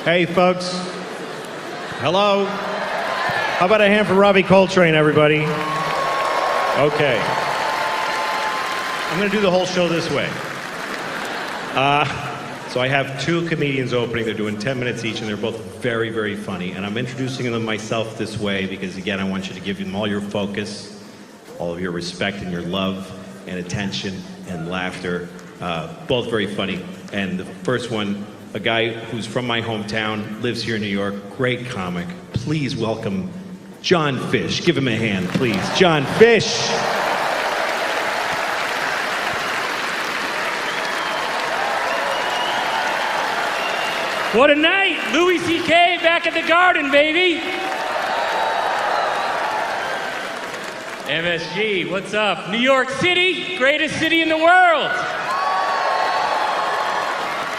Hey, folks. Hello. How about a hand for Robbie Coltrane, everybody? Okay. I'm going to do the whole show this way. So I have two comedians opening. They're doing 10 minutes each, and they're both very, very funny. And I'm introducing them myself this way because, again, I want you to give them all your focus, all of your respect and your love and attention and laughter. Both very funny. And the first one, a guy who's from my hometown, lives here in New York, great comic. Please welcome John Fish. Give him a hand, please. John Fish. What a night! Louis C.K. back at the Garden, baby! MSG, what's up? New York City, greatest city in the world!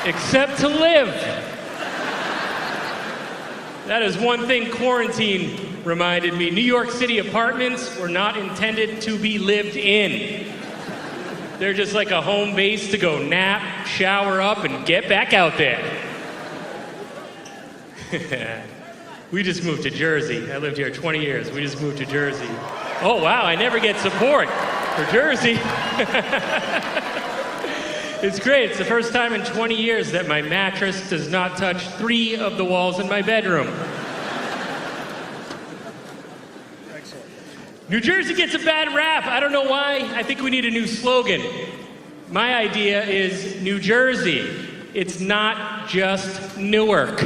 Except to live. That is one thing quarantine reminded me. New York City apartments were not intended to be lived in. They're just like a home base to go nap, shower up, and get back out there. We just moved to Jersey. I lived here 20 years. We just moved to Jersey. Oh, wow, I never get support for Jersey. It's great. It's the first time in 20 years that my mattress does not touch 3 of the walls in my bedroom. Excellent. New Jersey gets a bad rap. I don't know why. I think we need a new slogan. My idea is New Jersey. It's not just Newark.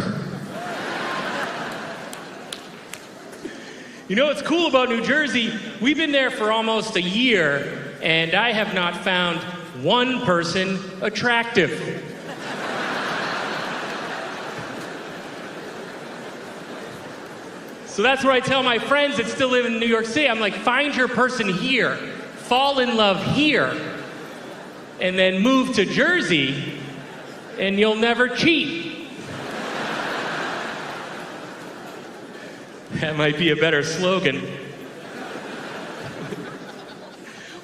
You know what's cool about New Jersey? We've been there for almost a year, and I have not found one person attractive. So that's what I tell my friends that still live in New York City. I'm like, find your person here, fall in love here, and then move to Jersey, and you'll never cheat. That might be a better slogan.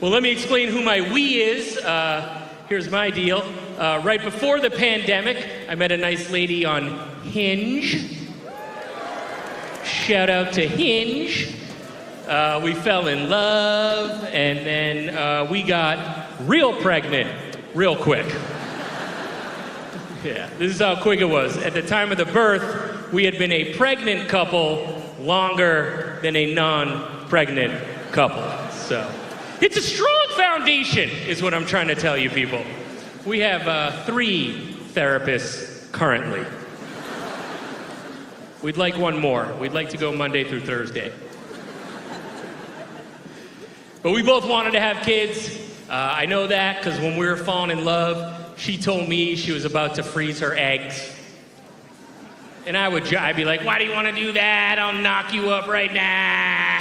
Well, let me explain who my we is. Here's my deal. Right before the pandemic, I met a nice lady on Hinge. Shout out to Hinge. We fell in love, and then we got real pregnant real quick. Yeah, this is how quick it was. At the time of the birth, we had been a pregnant couple longer than a non-pregnant couple. So it's a strong foundation, is what I'm trying to tell you people. We have 3 therapists currently. We'd like one more. We'd like to go Monday through Thursday. But we both wanted to have kids. I know that because when we were falling in love, she told me she was about to freeze her eggs. And I'd be like, why do you want to do that? I'll knock you up right now.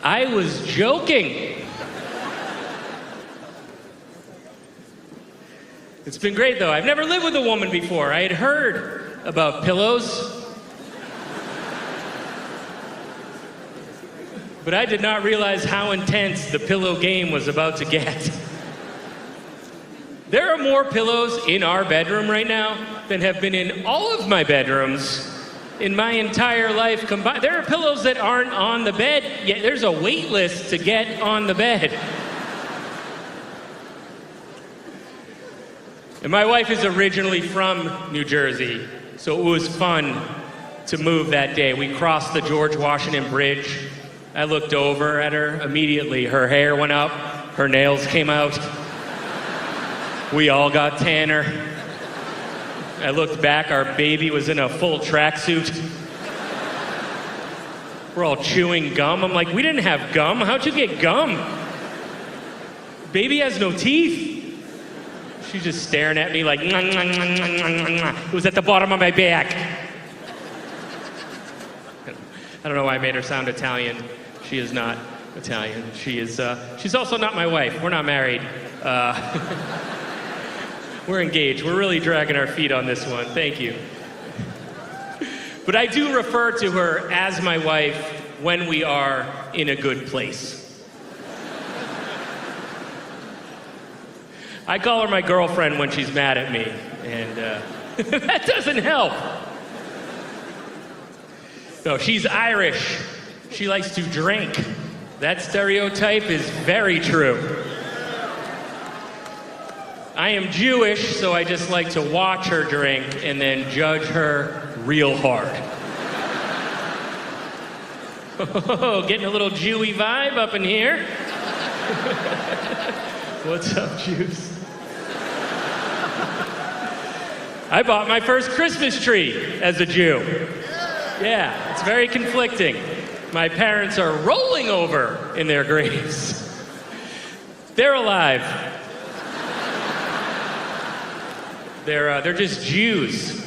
I was joking. It's been great, though. I've never lived with a woman before. I had heard about pillows. But I did not realize how intense the pillow game was about to get. There are more pillows in our bedroom right now than have been in all of my bedrooms in my entire life combined. There are pillows that aren't on the bed, yet there's a wait list to get on the bed. And my wife is originally from New Jersey, so it was fun to move that day. We crossed the George Washington Bridge. I looked over at her immediately. Her hair went up, her nails came out. We all got tanner. I looked back, our baby was in a full tracksuit. We're all chewing gum. I'm like, we didn't have gum. How'd you get gum? Baby has no teeth. She's just staring at me like, mwah, mwah, mwah, mwah, mwah, mwah. It was at the bottom of my back. I don't know why I made her sound Italian. She is not Italian. She's also not my wife. We're not married. We're engaged. We're really dragging our feet on this one. Thank you. But I do refer to her as my wife when we are in a good place. I call her my girlfriend when she's mad at me, and that doesn't help. No, she's Irish. She likes to drink. That stereotype is very true. I am Jewish, so I just like to watch her drink and then judge her real hard. Oh, getting a little Jewy vibe up in here. What's up, Jews? I bought my first Christmas tree as a Jew. Yeah, it's very conflicting. My parents are rolling over in their graves. They're alive. They're just Jews.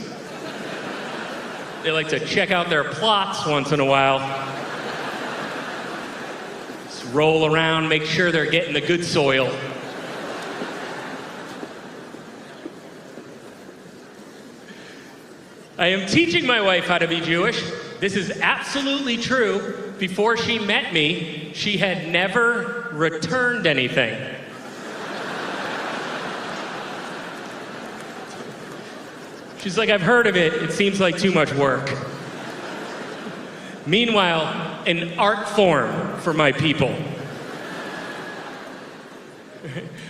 They like to check out their plots once in a while. Just roll around, make sure they're getting the good soil. I am teaching my wife how to be Jewish. This is absolutely true. Before she met me, she had never returned anything. She's like, I've heard of it. It seems like too much work. Meanwhile, an art form for my people.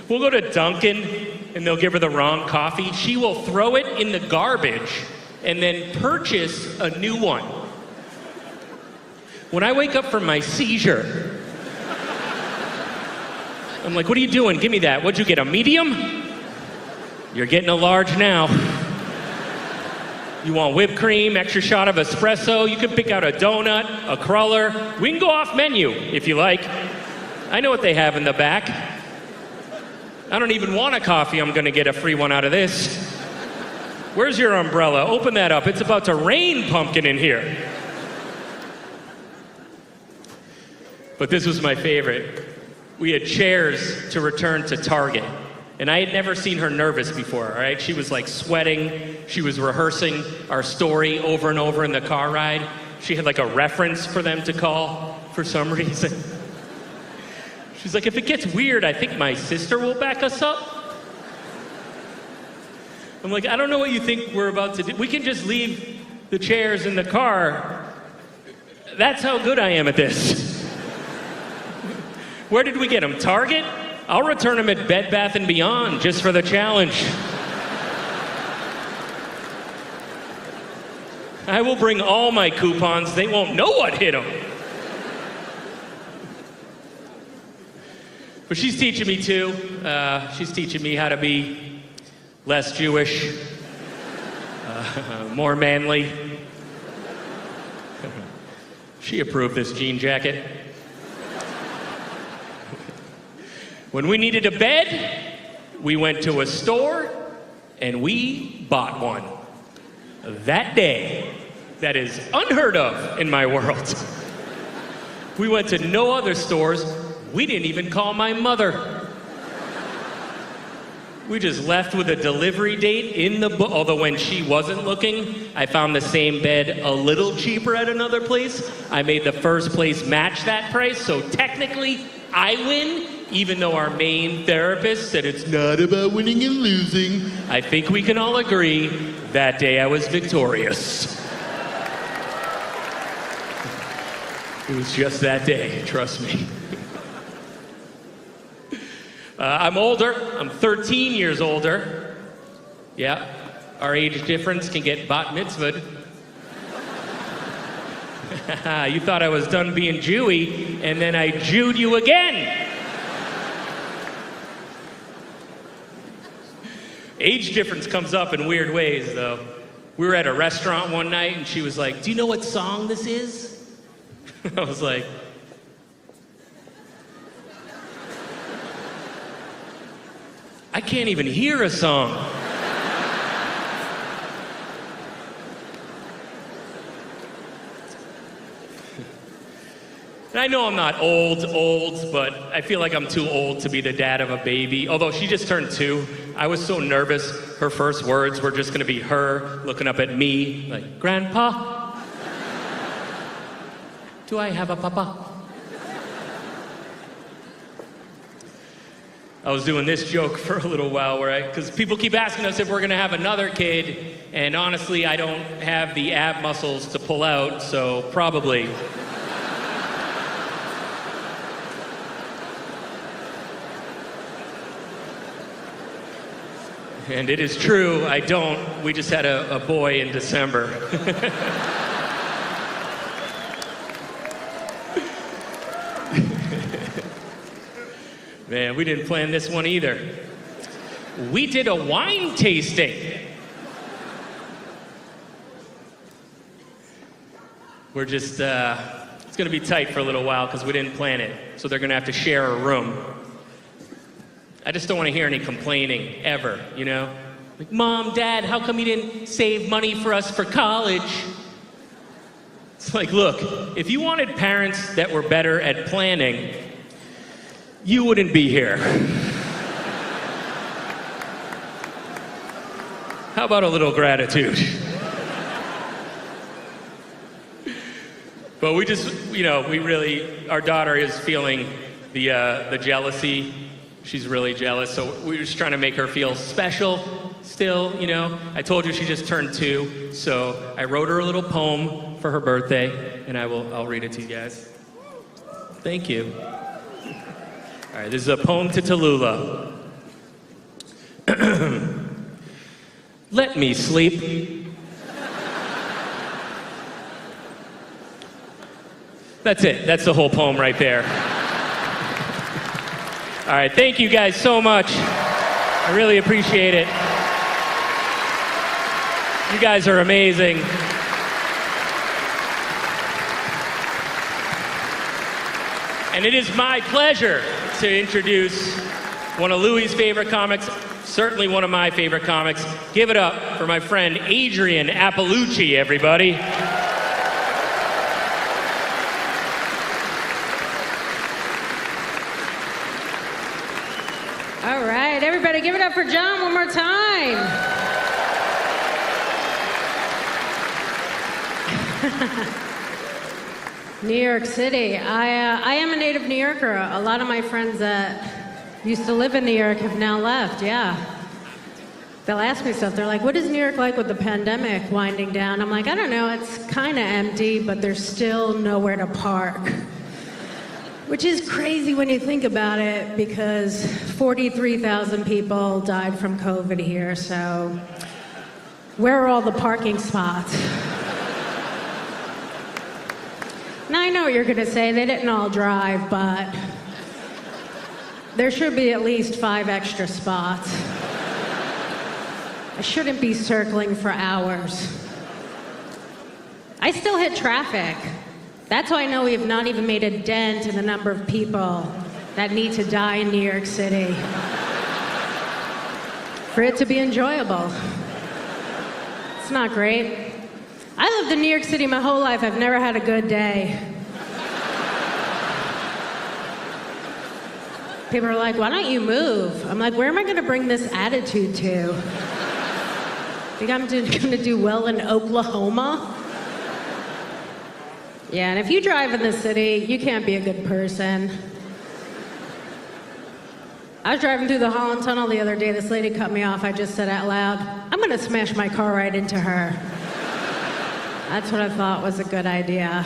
We'll go to Dunkin' and they'll give her the wrong coffee. She will throw it in the garbage and then purchase a new one. When I wake up from my seizure, I'm like, what are you doing? Give me that. What'd you get, a medium? You're getting a large now. You want whipped cream, extra shot of espresso? You can pick out a donut, a cruller. We can go off menu if you like. I know what they have in the back. I don't even want a coffee. I'm gonna get a free one out of this. Where's your umbrella? Open that up. It's about to rain pumpkin in here. But this was my favorite. We had chairs to return to Target. And I had never seen her nervous before, all right? She was like sweating. She was rehearsing our story over and over in the car ride. She had like a reference for them to call for some reason. She's like, if it gets weird, I think my sister will back us up. I'm like, I don't know what you think we're about to do. We can just leave the chairs in the car. That's how good I am at this. Where did we get them? Target? I'll return them at Bed Bath & Beyond just for the challenge. I will bring all my coupons. They won't know what hit them. But she's teaching me too. She's teaching me how to be less Jewish, more manly. She approved this jean jacket. When we needed a bed, we went to a store and we bought one. That day, that is unheard of in my world. We went to no other stores. We didn't even call my mother. We just left with a delivery date in the book. Although when she wasn't looking, I found the same bed a little cheaper at another place. I made the first place match that price, so technically I win, even though our main therapist said it's not about winning and losing. I think we can all agree that day I was victorious. It was just that day, trust me. I'm older. I'm 13 years older. Yeah, our age difference can get bat mitzvahed. You thought I was done being Jewy, and then I Jewed you again. Age difference comes up in weird ways, though. We were at a restaurant one night, and she was like, do you know what song this is? I was like, I can't even hear a song. And I know I'm not old, but I feel like I'm too old to be the dad of a baby. Although she just turned 2. I was so nervous. Her first words were just gonna be her looking up at me, like, Grandpa? Do I have a papa? I was doing this joke for a little while because people keep asking us if we're going to have another kid, and honestly, I don't have the ab muscles to pull out, so probably. And it is true, I don't. We just had a boy in December. Man, we didn't plan this one either. We did a wine tasting. We're just, it's gonna be tight for a little while because we didn't plan it. So they're gonna have to share a room. I just don't want to hear any complaining, ever, you know? Like, Mom, Dad, how come you didn't save money for us for college? It's like, look, if you wanted parents that were better at planning, you wouldn't be here. How about a little gratitude? But we just, our daughter is feeling the jealousy. She's really jealous, so we're just trying to make her feel special still, you know. I told you she just turned 2, so I wrote her a little poem for her birthday, and I'll read it to you guys. Thank you. All right, this is a poem to Tallulah. Let me sleep. That's it. That's the whole poem right there. All right, thank you guys so much. I really appreciate it. You guys are amazing. And it is my pleasure to introduce one of Louis' favorite comics, certainly one of my favorite comics. Give it up for my friend Adrian Appalucci, everybody. All right, everybody give it up for John one more time. New York City. I am a native New Yorker. A lot of my friends that used to live in New York have now left, yeah. They'll ask me stuff. They're like, what is New York like with the pandemic winding down? I'm like, I don't know. It's kind of empty, but there's still nowhere to park. Which is crazy when you think about it, because 43,000 people died from COVID here, so where are all the parking spots? Now, I know what you're going to say. They didn't all drive, but there should be at least 5 extra spots. I shouldn't be circling for hours. I still hit traffic. That's how I know we have not even made a dent in the number of people that need to die in New York City for it to be enjoyable. It's not great. I lived in New York City my whole life. I've never had a good day. People are like, why don't you move? I'm like, where am I going to bring this attitude to? Think I'm going to do well in Oklahoma? Yeah, and if you drive in the city, you can't be a good person. I was driving through the Holland Tunnel the other day. This lady cut me off. I just said out loud, I'm going to smash my car right into her. That's what I thought was a good idea.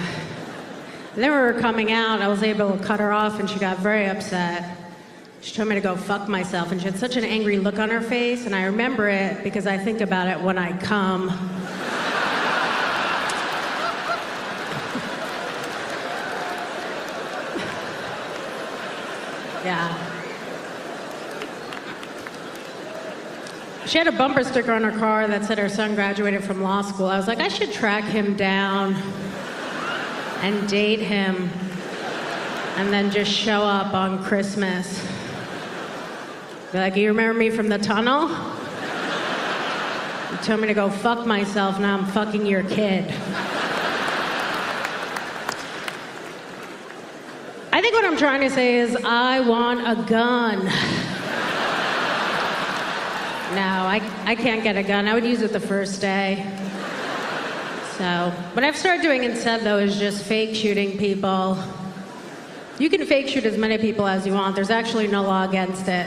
And then we were coming out. I was able to cut her off, and she got very upset. She told me to go fuck myself, and she had such an angry look on her face, and I remember it because I think about it when I come. Yeah. She had a bumper sticker on her car that said her son graduated from law school. I was like, I should track him down and date him and then just show up on Christmas. Be like, you remember me from the tunnel? You told me to go fuck myself, now I'm fucking your kid. I think what I'm trying to say is, I want a gun. No, I can't get a gun. I would use it the first day. So, what I've started doing instead, though, is just fake shooting people. You can fake shoot as many people as you want. There's actually no law against it.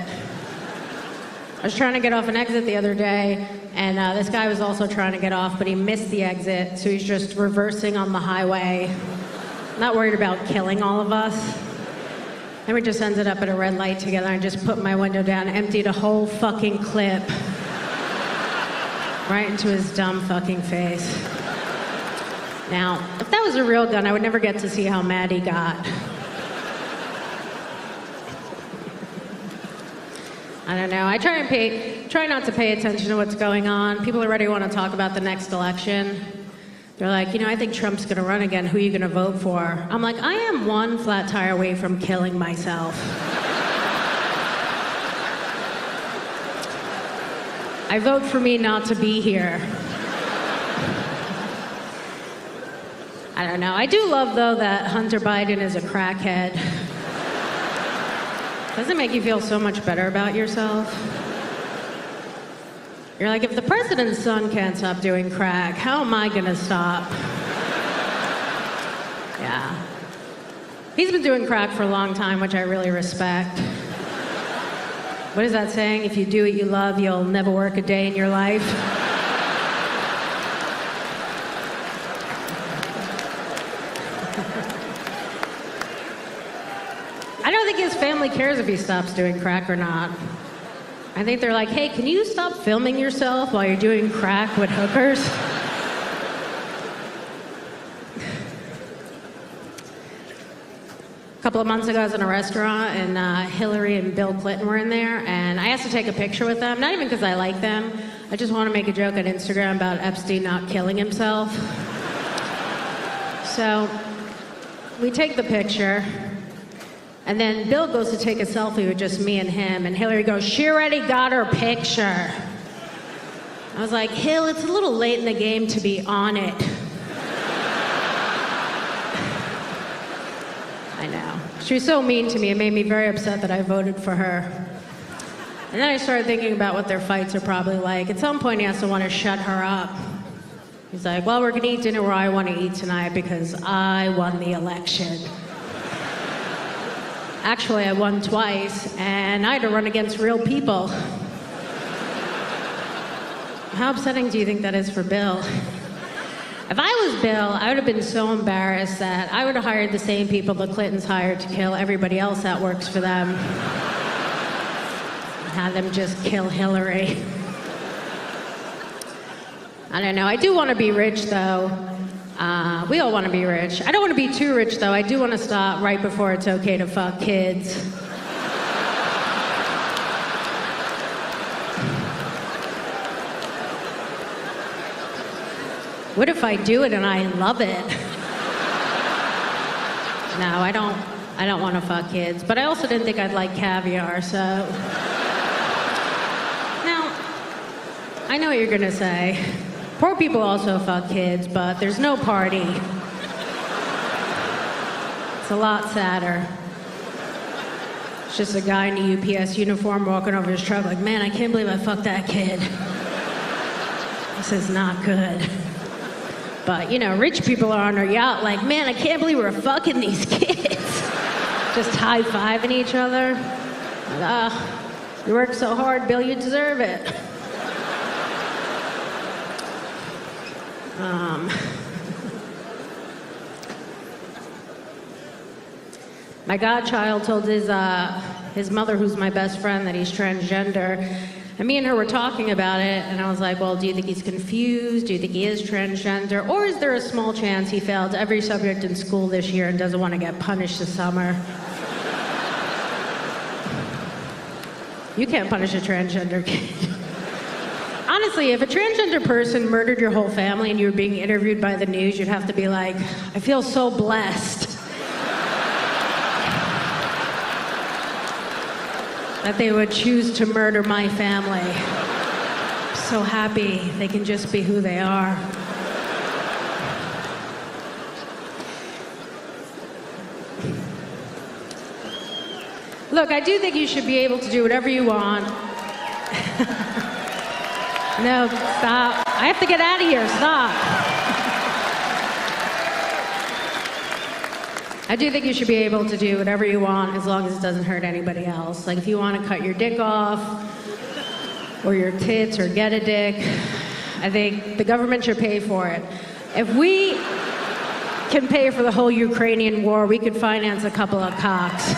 I was trying to get off an exit the other day, and this guy was also trying to get off, but he missed the exit, so he's just reversing on the highway. Not worried about killing all of us. And we just ended up at a red light together. I just put my window down, emptied a whole fucking clip right into his dumb fucking face. Now, if that was a real gun, I would never get to see how mad he got. I don't know. I try not to pay attention to what's going on. People already want to talk about the next election. They're like, I think Trump's going to run again. Who are you going to vote for? I'm like, I am one flat tire away from killing myself. I vote for me not to be here. I don't know. I do love, though, that Hunter Biden is a crackhead. Doesn't it make you feel so much better about yourself? You're like, if the president's son can't stop doing crack, how am I gonna stop? Yeah. He's been doing crack for a long time, which I really respect. What is that saying? If you do what you love, you'll never work a day in your life. I don't think his family cares if he stops doing crack or not. I think they're like, hey, can you stop filming yourself while you're doing crack with hookers? A couple of months ago, I was in a restaurant, and Hillary and Bill Clinton were in there, and I asked to take a picture with them, not even because I like them. I just want to make a joke on Instagram about Epstein not killing himself. So we take the picture. And then Bill goes to take a selfie with just me and him, and Hillary goes, she already got her picture. I was like, Hill, it's a little late in the game to be on it. I know. She was so mean to me, it made me very upset that I voted for her. And then I started thinking about what their fights are probably like. At some point, he has to want to shut her up. He's like, well, we're going to eat dinner where I want to eat tonight because I won the election. Actually, I won twice, and I had to run against real people. How upsetting do you think that is for Bill? If I was Bill, I would have been so embarrassed that I would have hired the same people the Clintons hired to kill everybody else that works for them. Have them just kill Hillary. I don't know. I do want to be rich, though. We all want to be rich. I don't want to be too rich, though. I do want to stop right before it's okay to fuck kids. What if I do it and I love it? No, I don't want to fuck kids. But I also didn't think I'd like caviar, so... Now, I know what you're going to say. Poor people also fuck kids, but there's no party. It's a lot sadder. It's just a guy in a UPS uniform walking over his truck like, man, I can't believe I fucked that kid. This is not good. But, rich people are on their yacht like, man, I can't believe we're fucking these kids. Just high-fiving each other. Like, you worked so hard, Bill, you deserve it. My godchild told his mother, who's my best friend, that he's transgender. And me and her were talking about it, and I was like, well, do you think he's confused? Do you think he is transgender? Or is there a small chance he failed every subject in school this year and doesn't want to get punished this summer? You can't punish a transgender kid. Honestly, if a transgender person murdered your whole family and you were being interviewed by the news, you'd have to be like, I feel so blessed that they would choose to murder my family. I'm so happy they can just be who they are. Look, I do think you should be able to do whatever you want. No, stop. I have to get out of here. Stop. I do think you should be able to do whatever you want as long as it doesn't hurt anybody else. Like if you want to cut your dick off or your tits or get a dick, I think the government should pay for it. If we can pay for the whole Ukrainian war, we could finance a couple of cocks.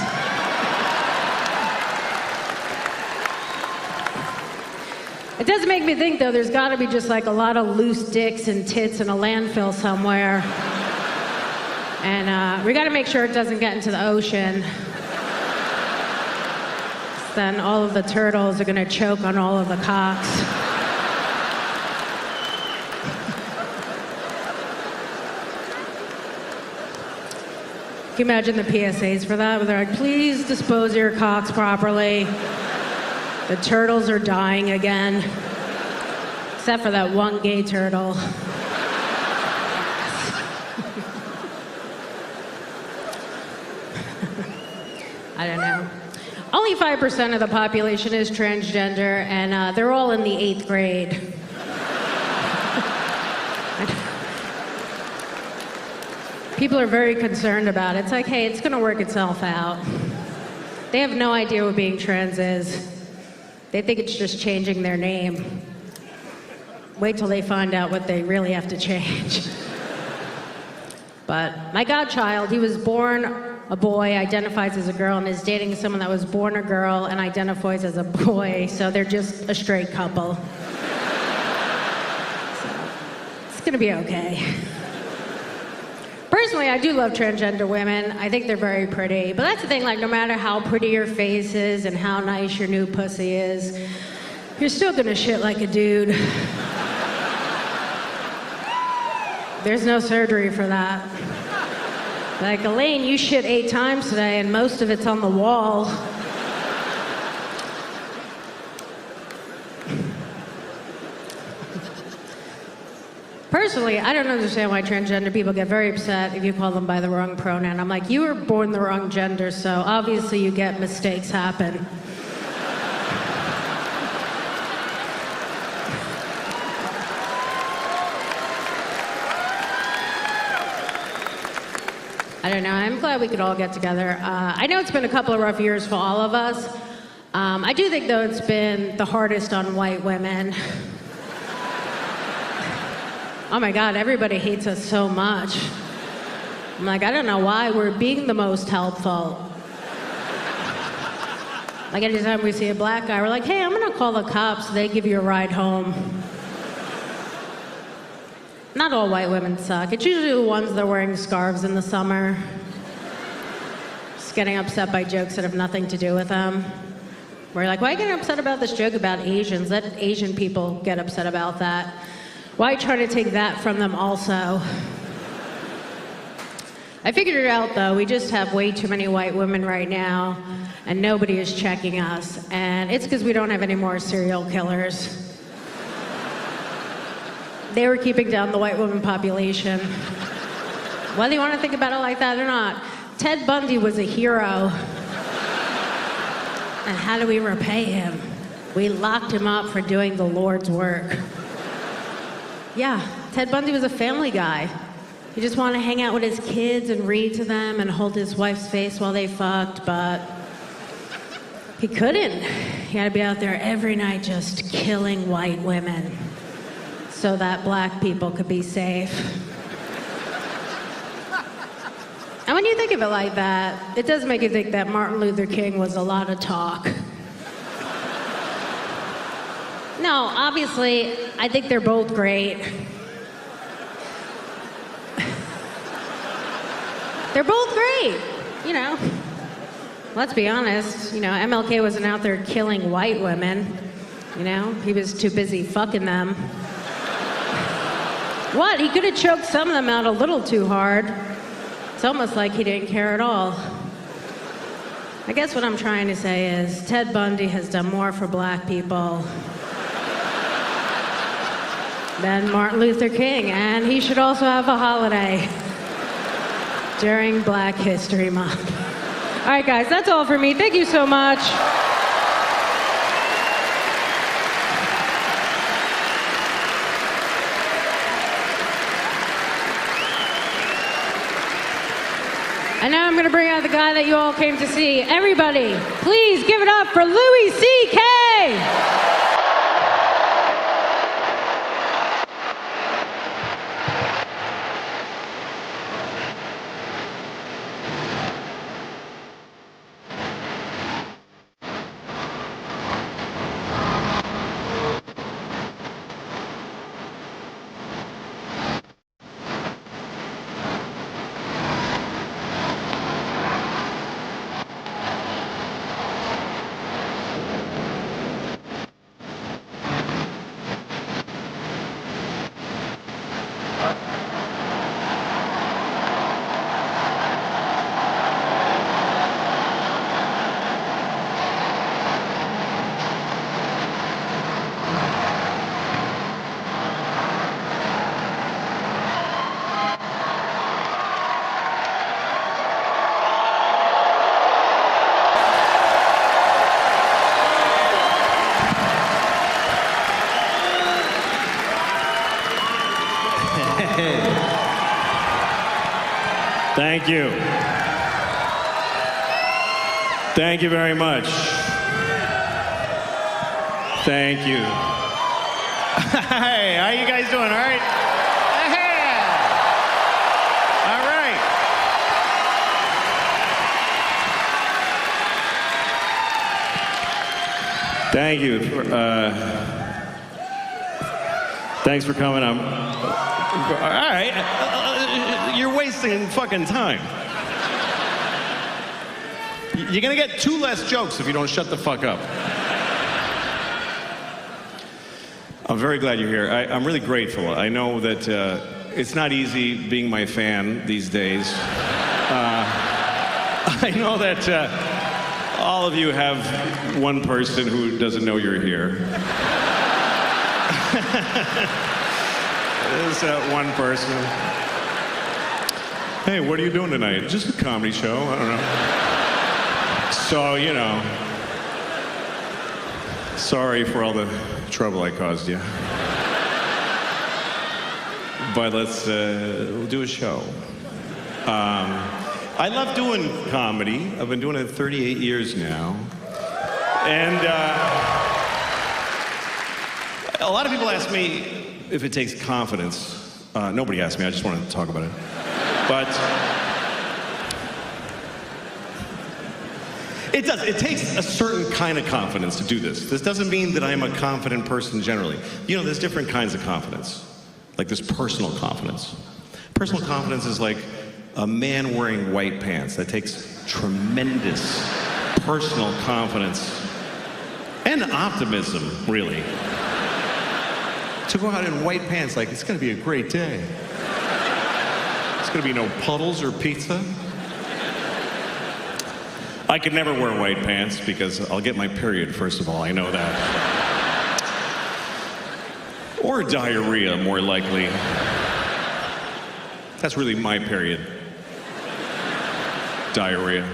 It does make me think, though, there's got to be just like a lot of loose dicks and tits in a landfill somewhere. And we got to make sure it doesn't get into the ocean. Then all of the turtles are going to choke on all of the cocks. Can you imagine the PSAs for that? Where they're like, please dispose of your cocks properly. The turtles are dying again. Except for that one gay turtle. I don't know. Only 5% of the population is transgender, and they're all in the 8th grade. People are very concerned about it. It's like, hey, it's going to work itself out. They have no idea what being trans is. They think it's just changing their name. Wait till they find out what they really have to change. But my godchild, he was born a boy, identifies as a girl, and is dating someone that was born a girl and identifies as a boy, so they're just a straight couple. So it's gonna be okay. Personally, I do love transgender women. I think they're very pretty. But that's the thing, like, no matter how pretty your face is and how nice your new pussy is, you're still gonna shit like a dude. There's no surgery for that. Like, Elaine, you shit 8 times today, and most of it's on the wall. Personally, I don't understand why transgender people get very upset if you call them by the wrong pronoun. I'm like, you were born the wrong gender, so obviously you get mistakes happen. I don't know. I'm glad we could all get together. I know it's been a couple of rough years for all of us. I do think, though, it's been the hardest on white women. Oh my God, everybody hates us so much. I'm like, I don't know why. We're being the most helpful. Like, anytime we see a black guy, we're like, hey, I'm gonna call the cops. They give you a ride home. Not all white women suck. It's usually the ones that are wearing scarves in the summer. Just getting upset by jokes that have nothing to do with them. We're like, why are you getting upset about this joke about Asians? Let Asian people get upset about that. Why try to take that from them also? I figured it out, though. We just have way too many white women right now, and nobody is checking us. And it's because we don't have any more serial killers. They were keeping down the white woman population. Whether you want to think about it like that or not, Ted Bundy was a hero. And how do we repay him? We locked him up for doing the Lord's work. Yeah, Ted Bundy was a family guy. He just wanted to hang out with his kids and read to them and hold his wife's face while they fucked, but he couldn't. He had to be out there every night just killing white women so that black people could be safe. And when you think of it like that, it does make you think that Martin Luther King was a lot of talk. No, obviously, I think they're both great. They're both great, you know. Let's be honest, you know, MLK wasn't out there killing white women, you know. He was too busy fucking them. What? He could have choked some of them out a little too hard. It's almost like he didn't care at all. I guess what I'm trying to say is Ted Bundy has done more for black people than Martin Luther King, and he should also have a holiday during Black History Month. All right, guys, that's all for me. Thank you so much. And now I'm going to bring out the guy that you all came to see. Everybody, please give it up for Louis C.K. Thank you. Thank you very much. Thank you. Hey, how you guys doing? All right? Yeah. All right. Thank you. Thanks for coming. All right. You're wasting fucking time. You're gonna get 2 less jokes if you don't shut the fuck up. I'm very glad you're here. I'm really grateful. I know that it's not easy being my fan these days. I know that all of you have one person who doesn't know you're here. There's one person. Hey, what are you doing tonight? Just a comedy show. I don't know. So, you know, sorry for all the trouble I caused you. But we'll do a show. I love doing comedy. I've been doing it 38 years now. And a lot of people ask me if it takes confidence. Nobody asked me, I just want to talk about it. But it does. It takes a certain kind of confidence to do this. This doesn't mean that I'm a confident person generally. You know, there's different kinds of confidence. Like there's personal confidence. Personal confidence is like a man wearing white pants. That takes tremendous personal confidence and optimism, really. To go out in white pants like, it's going to be a great day. There's going to be no puddles or pizza. I could never wear white pants because I'll get my period, first of all. I know that. Or diarrhea, more likely. That's really my period. Diarrhea.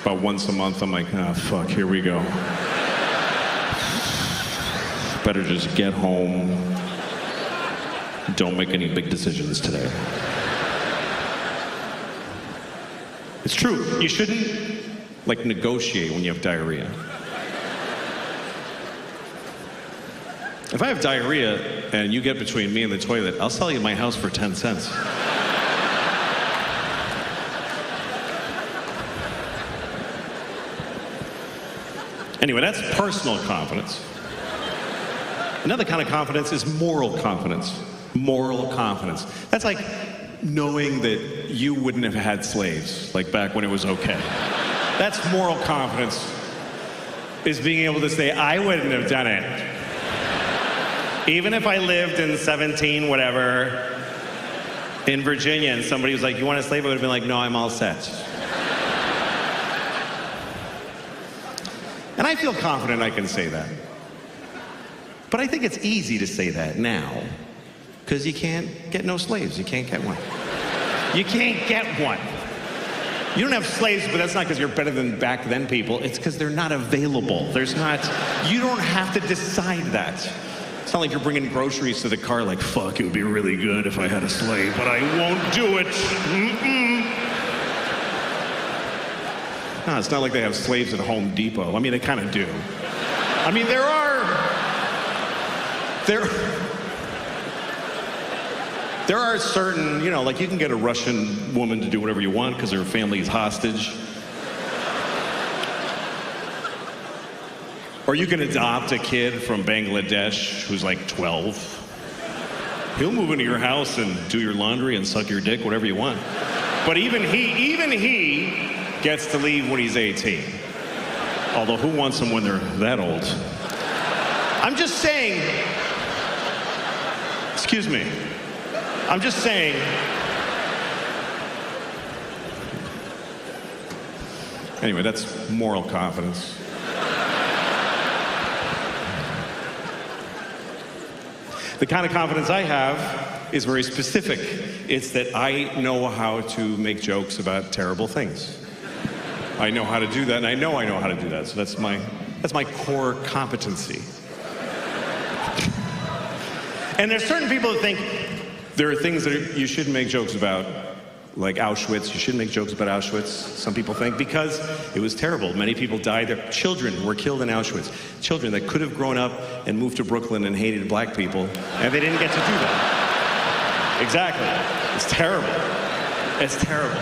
About once a month, I'm like, ah, fuck, here we go. Better just get home. Don't make any big decisions today. It's true. You shouldn't, like, negotiate when you have diarrhea. If I have diarrhea and you get between me and the toilet, I'll sell you my house for 10 cents. Anyway, that's personal confidence. Another kind of confidence is moral confidence. Moral confidence. That's like knowing that you wouldn't have had slaves, like back when it was okay. That's moral confidence, is being able to say, I wouldn't have done it. Even if I lived in 17 whatever, in Virginia, and somebody was like, you want a slave? I would have been like, no, I'm all set. And I feel confident I can say that. But I think it's easy to say that now, because you can't get no slaves. You can't get one. You can't get one. You don't have slaves, but that's not because you're better than back then people. It's because they're not available. There's not, you don't have to decide that. It's not like you're bringing groceries to the car like, fuck, it would be really good if I had a slave, but I won't do it. Mm-mm. No, it's not like they have slaves at Home Depot. I mean, they kind of do. I mean, there are certain, you know, like you can get a Russian woman to do whatever you want because her family is hostage. Or you can adopt a kid from Bangladesh who's like 12. He'll move into your house and do your laundry and suck your dick, whatever you want. But even he gets to leave when he's 18. Although who wants them when they're that old? I'm just saying, excuse me. I'm just saying, anyway, that's moral confidence. The kind of confidence I have is very specific. It's that I know how to make jokes about terrible things. I know how to do that, and I know how to do that. So that's my core competency. And there's certain people that think there are things that you shouldn't make jokes about, like Auschwitz. You shouldn't make jokes about Auschwitz, some people think, because it was terrible. Many people died. Their children were killed in Auschwitz. Children that could have grown up and moved to Brooklyn and hated black people, and they didn't get to do that. Exactly. It's terrible. It's terrible.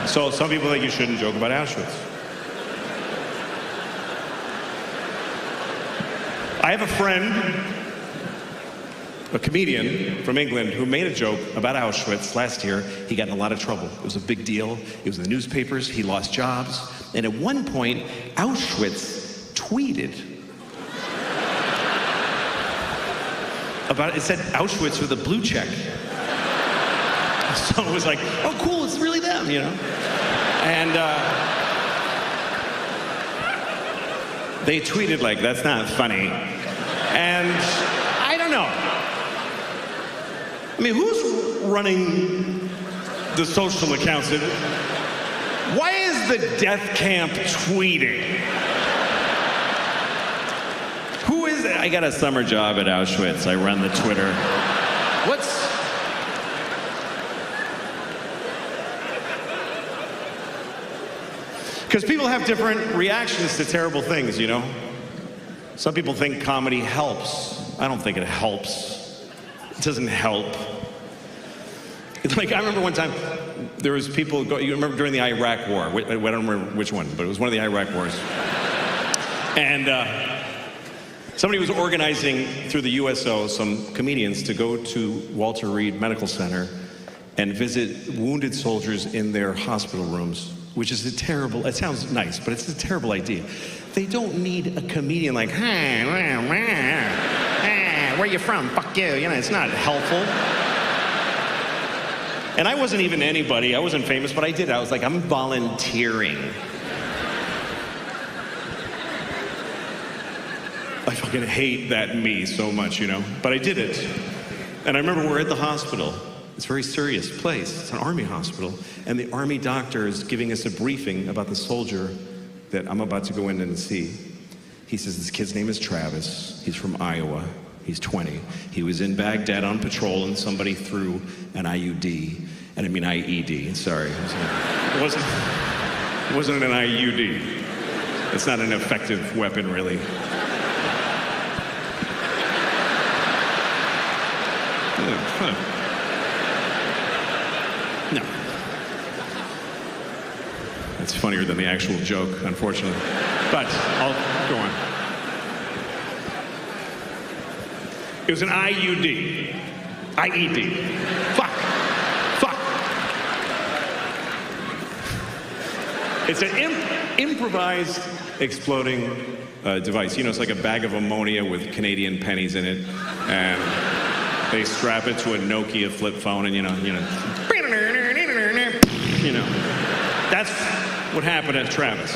So some people think you shouldn't joke about Auschwitz. I have a friend, a comedian from England, who made a joke about Auschwitz last year. He got in a lot of trouble. It was a big deal. It was in the newspapers. He lost jobs. And at one point, Auschwitz tweeted about it. It said Auschwitz with a blue check. So it was like, oh, cool, it's really them, you know? And they tweeted like, that's not funny. And I don't know. I mean, who's running the social accounts? Why is the death camp tweeting? Who is it? I got a summer job at Auschwitz. I run the Twitter. Because people have different reactions to terrible things, you know? Some people think comedy helps. I don't think it helps. It doesn't help. It's like, I remember one time, there was people, you remember during the Iraq War, I don't remember which one, but it was one of the Iraq wars. And somebody was organizing through the USO some comedians to go to Walter Reed Medical Center and visit wounded soldiers in their hospital rooms, which is a terrible, it sounds nice, but it's a terrible idea. They don't need a comedian like, hey, where you from? Fuck you. You know, it's not helpful. And I wasn't even anybody. I wasn't famous, but I did. I was like, I'm volunteering. I fucking hate that me so much, you know? But I did it. And I remember we're at the hospital. It's a very serious place. It's an army hospital. And the army doctor is giving us a briefing about the soldier that I'm about to go in and see. He says, this kid's name is Travis. He's from Iowa. He's 20. He was in Baghdad on patrol and somebody threw an IUD. And I mean IED, sorry. It wasn't an IUD. It's not an effective weapon, really. No. It's funnier than the actual joke, unfortunately. But I'll go on. It was an IUD. IED. Fuck. It's an improvised exploding device. You know, it's like a bag of ammonia with Canadian pennies in it. And they strap it to a Nokia flip phone and, you know. That's what happened at Travis.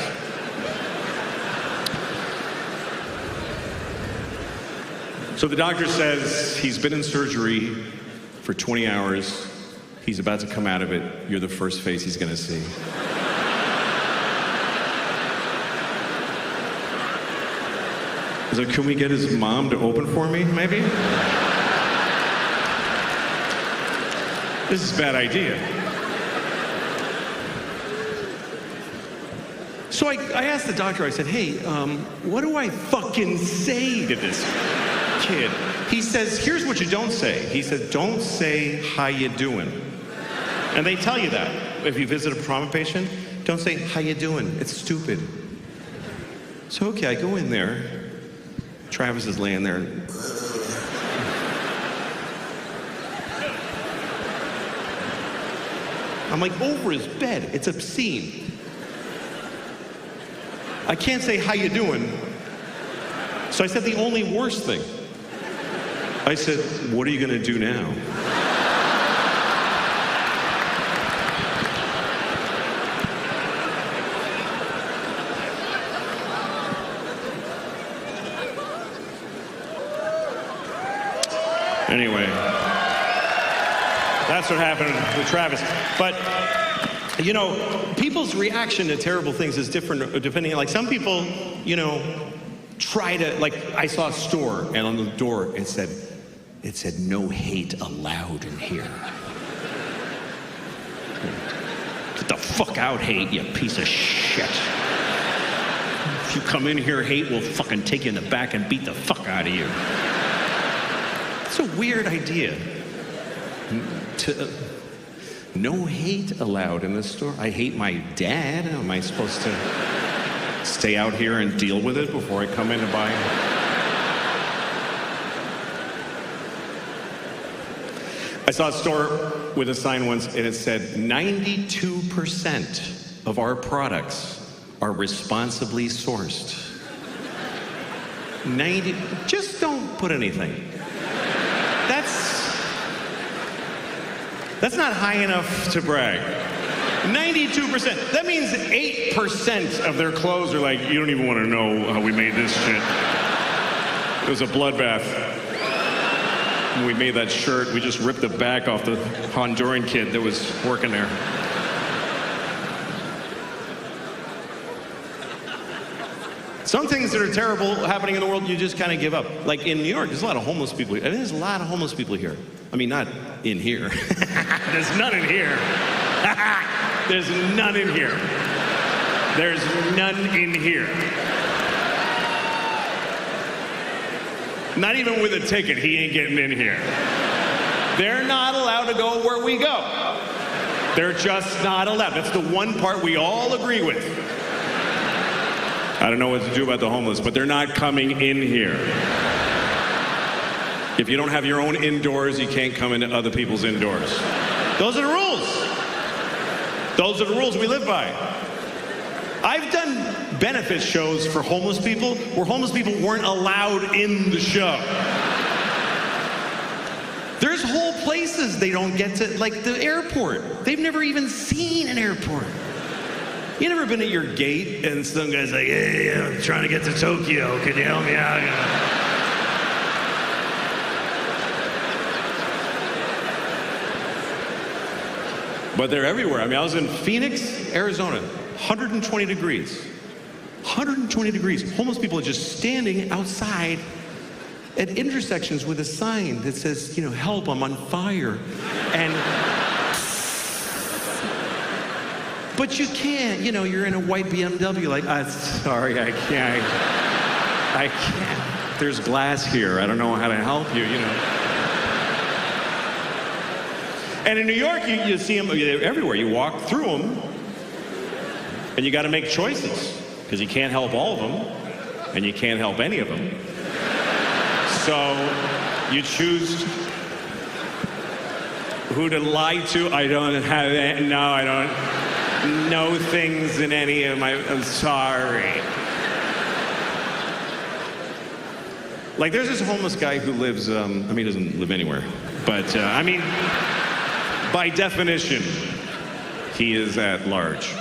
So the doctor says he's been in surgery for 20 hours. He's about to come out of it. You're the first face he's going to see. He's like, can we get his mom to open for me, maybe? This is a bad idea. So I asked the doctor, I said, hey, what do I fucking say to this kid? He says, here's what you don't say. He said, don't say, how you doing? And they tell you that. If you visit a trauma patient, don't say, how you doing? It's stupid. So, okay, I go in there. Travis is laying there. I'm like over his bed. It's obscene. I can't say, how you doing? So I said the only worst thing. I said, what are you going to do now? Anyway, that's what happened with Travis. But, you know, people's reaction to terrible things is different depending on, like, some people, you know, try to, like, I saw a store and on the door it said no hate allowed in here. Get the fuck out, hate, you piece of shit. If you come in here, hate, we'll fucking take you in the back and beat the fuck out of you. It's a weird idea. No hate allowed in this store. I hate my dad. Am I supposed to stay out here and deal with it before I come in to buy? I saw a store with a sign once and it said 92% of our products are responsibly sourced. 90, just don't put anything. That's not high enough to brag. 92%. That means 8% of their clothes are like, you don't even want to know how we made this shit. It was a bloodbath. When we made that shirt, we just ripped the back off the Honduran kid that was working there. Some things that are terrible happening in the world, you just kind of give up. Like in New York, there's a lot of homeless people. I mean, there's a lot of homeless people here. I mean, not in here. There's none in here. There's none in here. There's none in here. Not even with a ticket, he ain't getting in here. They're not allowed to go where we go. They're just not allowed. That's the one part we all agree with. I don't know what to do about the homeless, but they're not coming in here. If you don't have your own indoors, you can't come into other people's indoors. Those are the rules. Those are the rules we live by. I've done benefit shows for homeless people where homeless people weren't allowed in the show. There's whole places they don't get to, like the airport. They've never even seen an airport. You never been at your gate and some guy's like, hey, I'm trying to get to Tokyo. Can you help me out? But they're everywhere. I mean, I was in Phoenix, Arizona, 120 degrees. 120 degrees. Homeless people are just standing outside at intersections with a sign that says, you know, help, I'm on fire. But you can't, you know, you're in a white BMW, like, sorry, I can't. There's glass here. I don't know how to help you, you know. And in New York, you see them everywhere. You walk through them, and you got to make choices, because you can't help all of them, and you can't help any of them. So you choose who to lie to. I don't have that. No, I don't know things in any of my, I'm sorry. Like there's this homeless guy who lives, I mean, he doesn't live anywhere, but I mean, by definition, he is at large.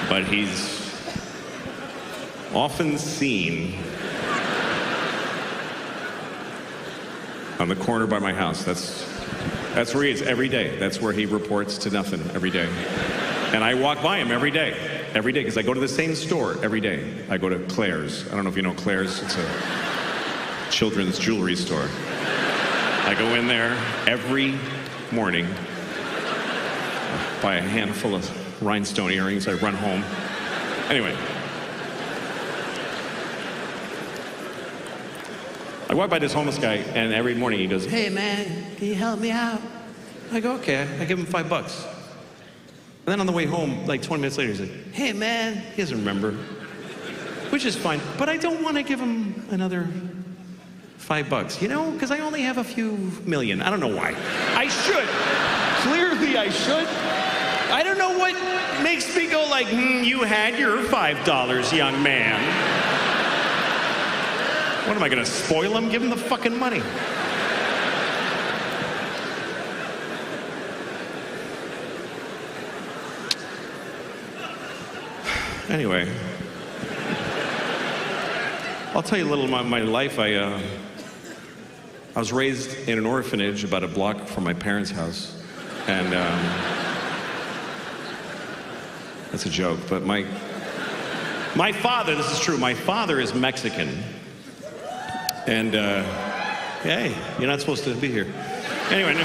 But he's often seen on the corner by my house. That's where he is every day. That's where he reports to nothing every day. And I walk by him every day, because I go to the same store every day. I go to Claire's. I don't know if you know Claire's. It's a children's jewelry store. I go in there every morning, buy a handful of rhinestone earrings. I run home. Anyway. I walk by this homeless guy, and every morning he goes, "Hey, man, can you help me out?" I go, "Okay." I give him $5. And then on the way home, like 20 minutes later, he's like, "Hey, man." He doesn't remember, which is fine. But I don't want to give him another $5, you know, because I only have a few million. I don't know why. I should. Clearly, I should. I don't know what makes me go like, you had your $5, young man. What am I going to spoil him? Give him the fucking money. Anyway, I'll tell you a little about my life. I was raised in an orphanage about a block from my parents' house. And that's a joke, but my father, this is true, my father is Mexican. And, hey, you're not supposed to be here. Anyway, no,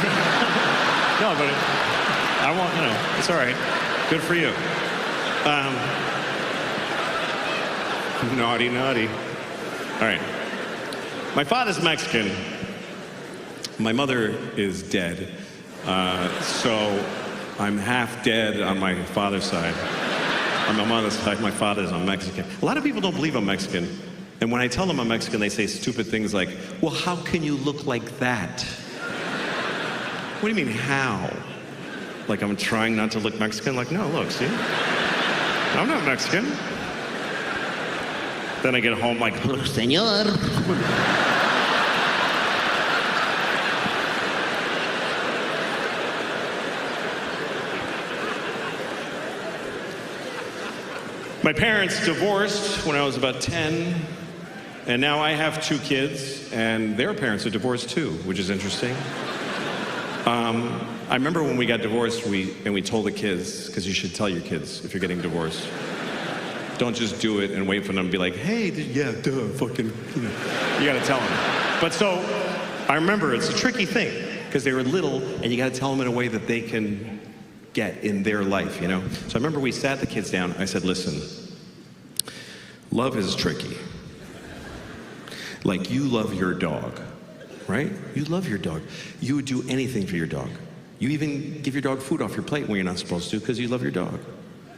but I won't, you know, it's all right. Good for you. Naughty, naughty. All right. My father's Mexican. My mother is dead. So I'm half dead on my father's side. On my mother's side, my father's Mexican. A lot of people don't believe I'm Mexican. And when I tell them I'm Mexican, they say stupid things like, "Well, how can you look like that?" What do you mean, how? Like I'm trying not to look Mexican? Like, no, look, see? I'm not Mexican. Then I get home like, "Señor." My parents divorced when I was about 10, and now I have 2 kids, and their parents are divorced too, which is interesting. I remember when we got divorced, we told the kids, because you should tell your kids if you're getting divorced. Don't just do it and wait for them to be like, "Hey, yeah, duh, fucking," you know. You gotta tell them. But so, I remember it's a tricky thing, because they were little, and you gotta tell them in a way that they can get in their life, you know? So I remember we sat the kids down. I said, "Listen, love is tricky. Like you love your dog, right? You love your dog. You would do anything for your dog. You even give your dog food off your plate when you're not supposed to because you love your dog,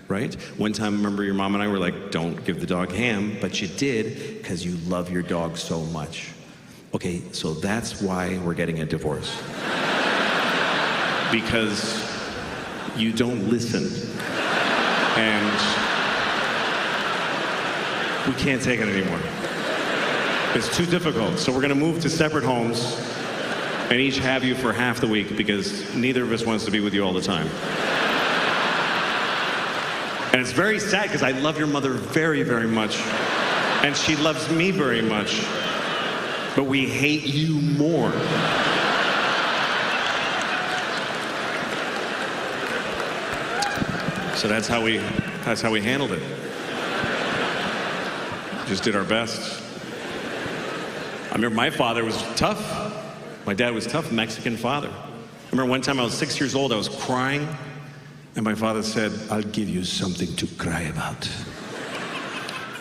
right? One time, remember your mom and I were like, don't give the dog ham, but you did because you love your dog so much. Okay, so that's why we're getting a divorce. Because you don't listen. And we can't take it anymore. It's too difficult. So we're gonna move to separate homes and each have you for half the week because neither of us wants to be with you all the time. And it's very sad because I love your mother very, very much. And she loves me very much. But we hate you more. So that's how we handled it. Just did our best. I remember my father was tough. My dad was tough, Mexican father. I remember one time I was 6 years old, I was crying, and my father said, I'll give you something to cry about.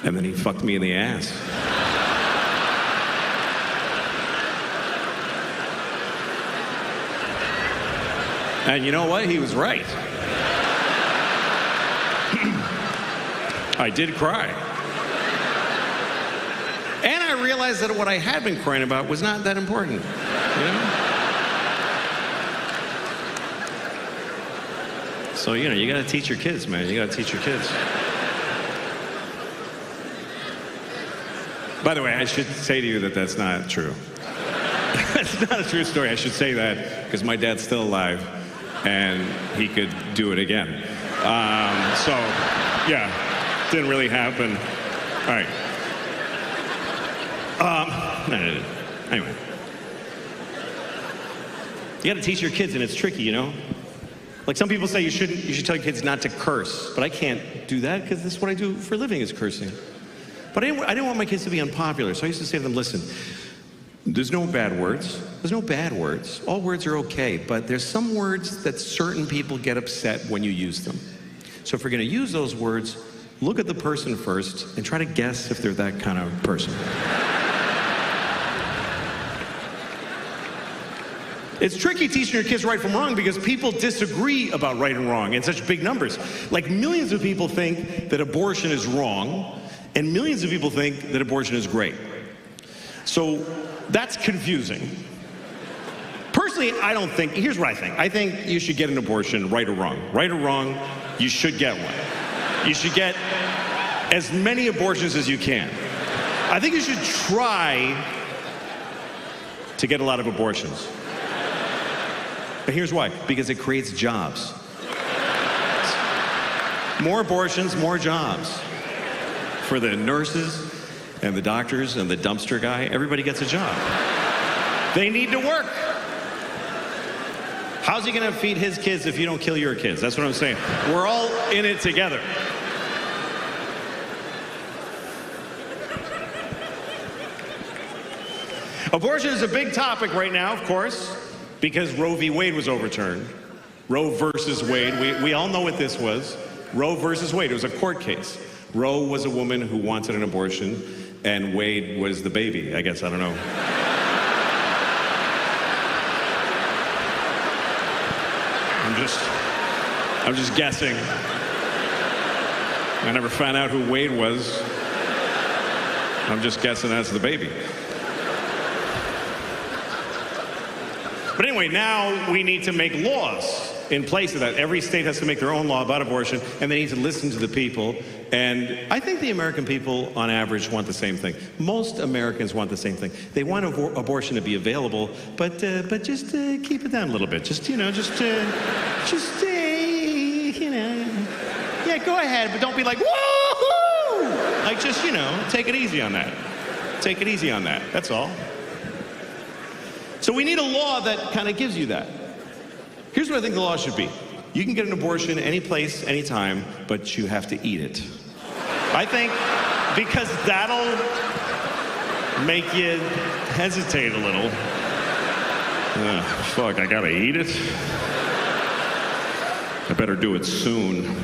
And then he fucked me in the ass. And you know what? He was right. I did cry. And I realized that what I had been crying about was not that important. You know? So, you know, you gotta teach your kids, man. You gotta teach your kids. By the way, I should say to you that that's not true. It's not a true story. I should say that because my dad's still alive and he could do it again. So, yeah, didn't really happen. All right. No. Anyway. You gotta teach your kids, and it's tricky, you know? Like some people say you should tell your kids not to curse, but I can't do that because this is what I do for a living is cursing. But I didn't want my kids to be unpopular, so I used to say to them, listen, there's no bad words. There's no bad words. All words are okay, but there's some words that certain people get upset when you use them. So if we're going to use those words, look at the person first and try to guess if they're that kind of person. It's tricky teaching your kids right from wrong because people disagree about right and wrong in such big numbers. Like millions of people think that abortion is wrong, and millions of people think that abortion is great. So that's confusing. Personally, I don't think, here's what I think. I think you should get an abortion, right or wrong. Right or wrong, you should get one. You should get as many abortions as you can. I think you should try to get a lot of abortions. But here's why, because it creates jobs. More abortions, more jobs. For the nurses and the doctors and the dumpster guy, everybody gets a job. They need to work. How's he gonna feed his kids if you don't kill your kids? That's what I'm saying. We're all in it together. Abortion is a big topic right now, of course, because Roe v. Wade was overturned. Roe versus Wade, we all know what this was. Roe versus Wade, it was a court case. Roe was a woman who wanted an abortion, and Wade was the baby, I guess, I don't know. I'm just guessing. I never found out who Wade was. I'm just guessing that's the baby. But anyway, now we need to make laws in place of that. Every state has to make their own law about abortion, and they need to listen to the people. And I think the American people, on average, want the same thing. Most Americans want the same thing. They want abortion to be available, but just keep it down a little bit. Yeah, go ahead, but don't be like, woohoo! Like, just, take it easy on that. Take it easy on that, that's all. So we need a law that kind of gives you that. Here's what I think the law should be. You can get an abortion any place, anytime, but you have to eat it. I think because that'll make you hesitate a little. Fuck, I gotta eat it? I better do it soon.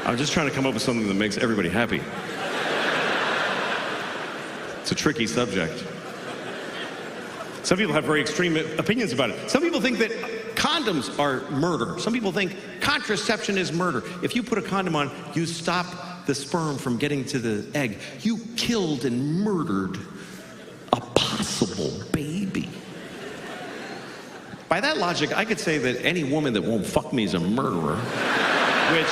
I'm just trying to come up with something that makes everybody happy. It's a tricky subject. Some people have very extreme opinions about it. Some people think that condoms are murder. Some people think contraception is murder. If you put a condom on, you stop the sperm from getting to the egg. You killed and murdered a possible baby. By that logic, I could say that any woman that won't fuck me is a murderer, which...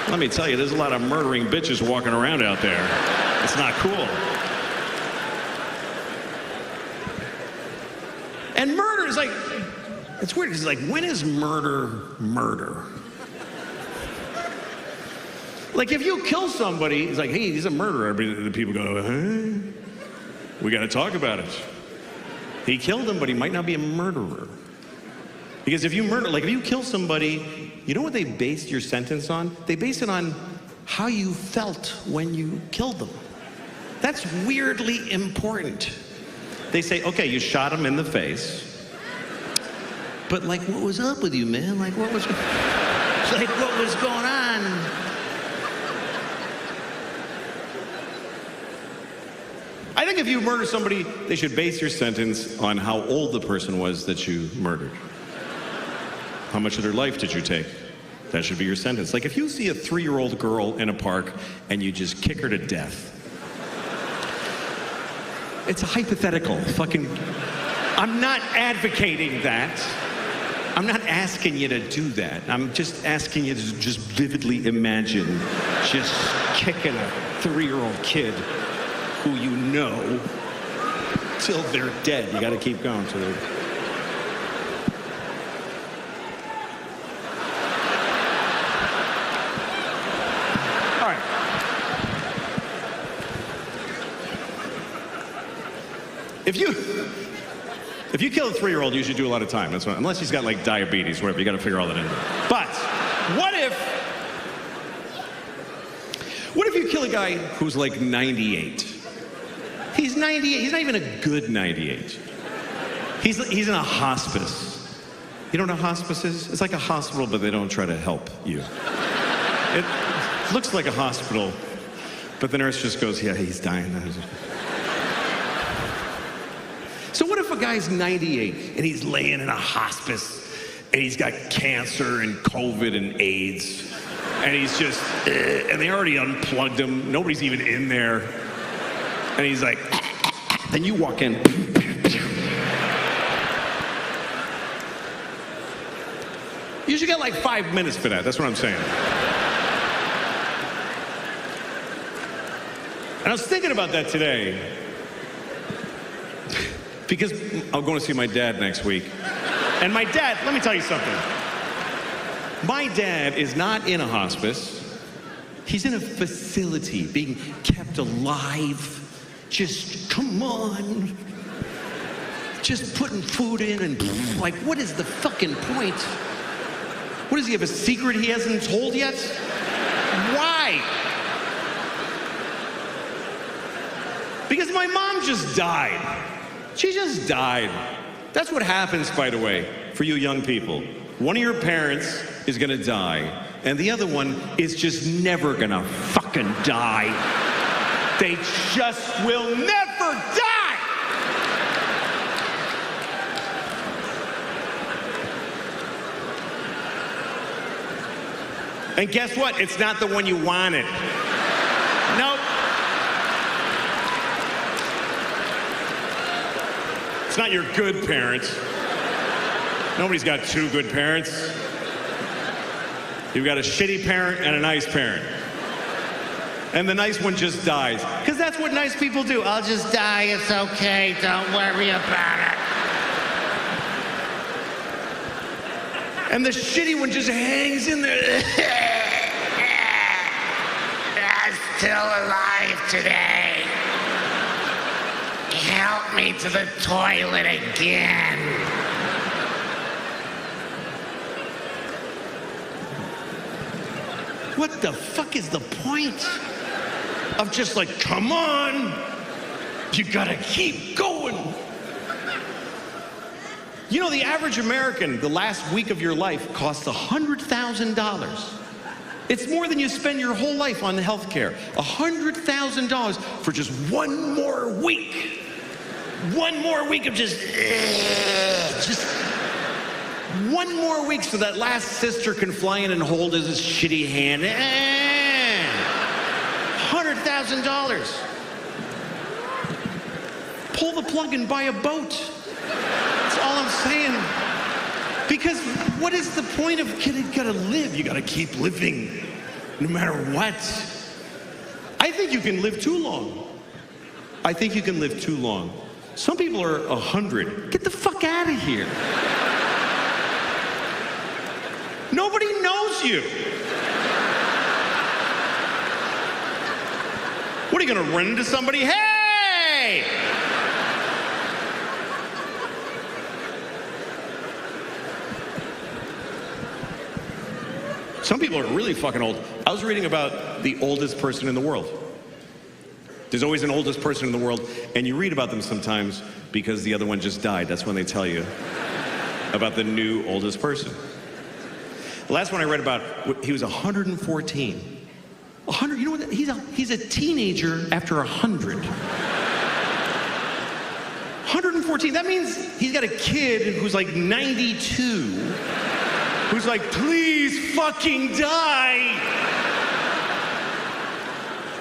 Let me tell you, there's a lot of murdering bitches walking around out there. It's not cool. And murder is like, it's weird. It's like, when is murder murder? Like, if you kill somebody, it's like, hey, he's a murderer. The people go, huh? We got to talk about it. He killed him, but he might not be a murderer. Because if you murder, like if you kill somebody, you know what they based your sentence on? They base it on how you felt when you killed them. That's weirdly important. They say, okay, you shot him in the face, but like, what was up with you, man? Like, what was going on? I think if you murder somebody, they should base your sentence on how old the person was that you murdered. How much of their life did you take? That should be your sentence. Like if you see a 3-year-old girl in a park and you just kick her to death. It's a hypothetical. I'm not advocating that. I'm not asking you to do that. I'm just asking you to just vividly imagine just kicking a 3-year-old kid who you know till they're dead. You got to keep going till they're... If you kill a 3-year-old, you should do a lot of time. That's what, unless he's got like diabetes, whatever. You got to figure all that in. But what if if you kill a guy who's like 98? He's 98. He's not even a good 98. He's in a hospice. You know what a hospice is? It's like a hospital, but they don't try to help you. It looks like a hospital, but the nurse just goes, yeah, he's dying. So what if a guy's 98 and he's laying in a hospice and he's got cancer and COVID and AIDS and he's just, and they already unplugged him. Nobody's even in there. And he's like, then you walk in. You should get like 5 minutes for that. That's what I'm saying. And I was thinking about that today because I'm going to see my dad next week. And my dad, let me tell you something. My dad is not in a hospice. He's in a facility being kept alive. Just, come on. Just putting food in and like, what is the fucking point? What does he have, a secret he hasn't told yet? Why? Because my mom just died. She just died. That's what happens, by the way, for you young people. One of your parents is gonna die, and the other one is just never gonna fucking die. They just will never die! And guess what? It's not the one you wanted. Nope. It's not your good parents. Nobody's got two good parents. You've got a shitty parent and a nice parent. And the nice one just dies. Because that's what nice people do. I'll just die, it's okay, don't worry about it. And the shitty one just hangs in there. I'm still alive today. Help me to the toilet again. What the fuck is the point of just like, come on, you gotta keep going. You know, the average American, the last week of your life costs $100,000. It's more than you spend your whole life on health care. $100,000 for just one more week. One more week of just one more week so that last sister can fly in and hold his shitty hand. $100,000. Pull the plug and buy a boat. That's all I'm saying. Because what is the point of you gotta live? You gotta keep living, no matter what. I think you can live too long. I think you can live too long. Some people are 100. Get the fuck out of here. Nobody knows you. What are you gonna run into somebody? Hey! Some people are really fucking old. I was reading about the oldest person in the world. There's always an oldest person in the world, and you read about them sometimes because the other one just died. That's when they tell you about the new oldest person. The last one I read about, he was 114. 100, you know what? He's a teenager after 100. 114, that means he's got a kid who's like 92, who's like, please fucking die.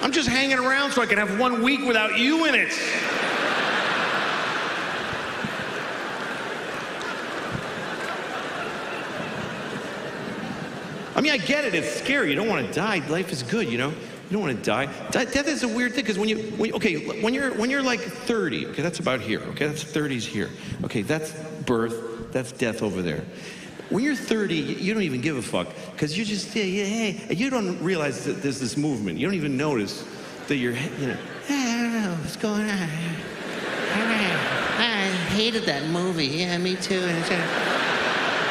I'm just hanging around so I can have 1 week without you in it. I mean, I get it. It's scary. You don't want to die. Life is good, you know. You don't want to die. Death is a weird thing because when you're like 30, okay, that's about here. Okay, that's 30s here. Okay, that's birth. That's death over there. When you're 30, you don't even give a fuck because you just hey, you don't realize that there's this movement. You don't even notice that you're, you know, hey, I don't know what's going on. I hated that movie. Yeah, me too.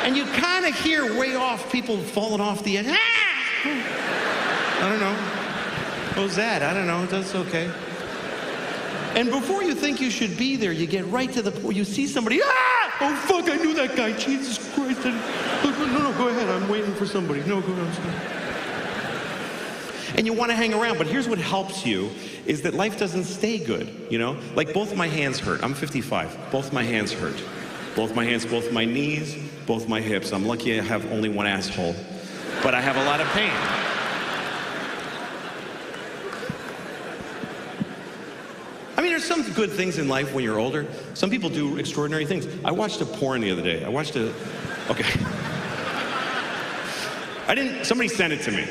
And you kind of hear way off people falling off the edge. I don't know. Who's that? I don't know. That's okay. And before you think you should be there, you get right to the point. You see somebody, oh, fuck, I knew that guy. Jesus Christ. No, go ahead. I'm waiting for somebody. No, go ahead. And you want to hang around, but here's what helps you is that life doesn't stay good, you know? Like both my hands hurt. I'm 55. Both my hands hurt. Both my hands, both my knees, both my hips. I'm lucky I have only one asshole, but I have a lot of pain. I mean, there's some good things in life when you're older. Some people do extraordinary things. I watched a porn the other day. Okay. Somebody sent it to me.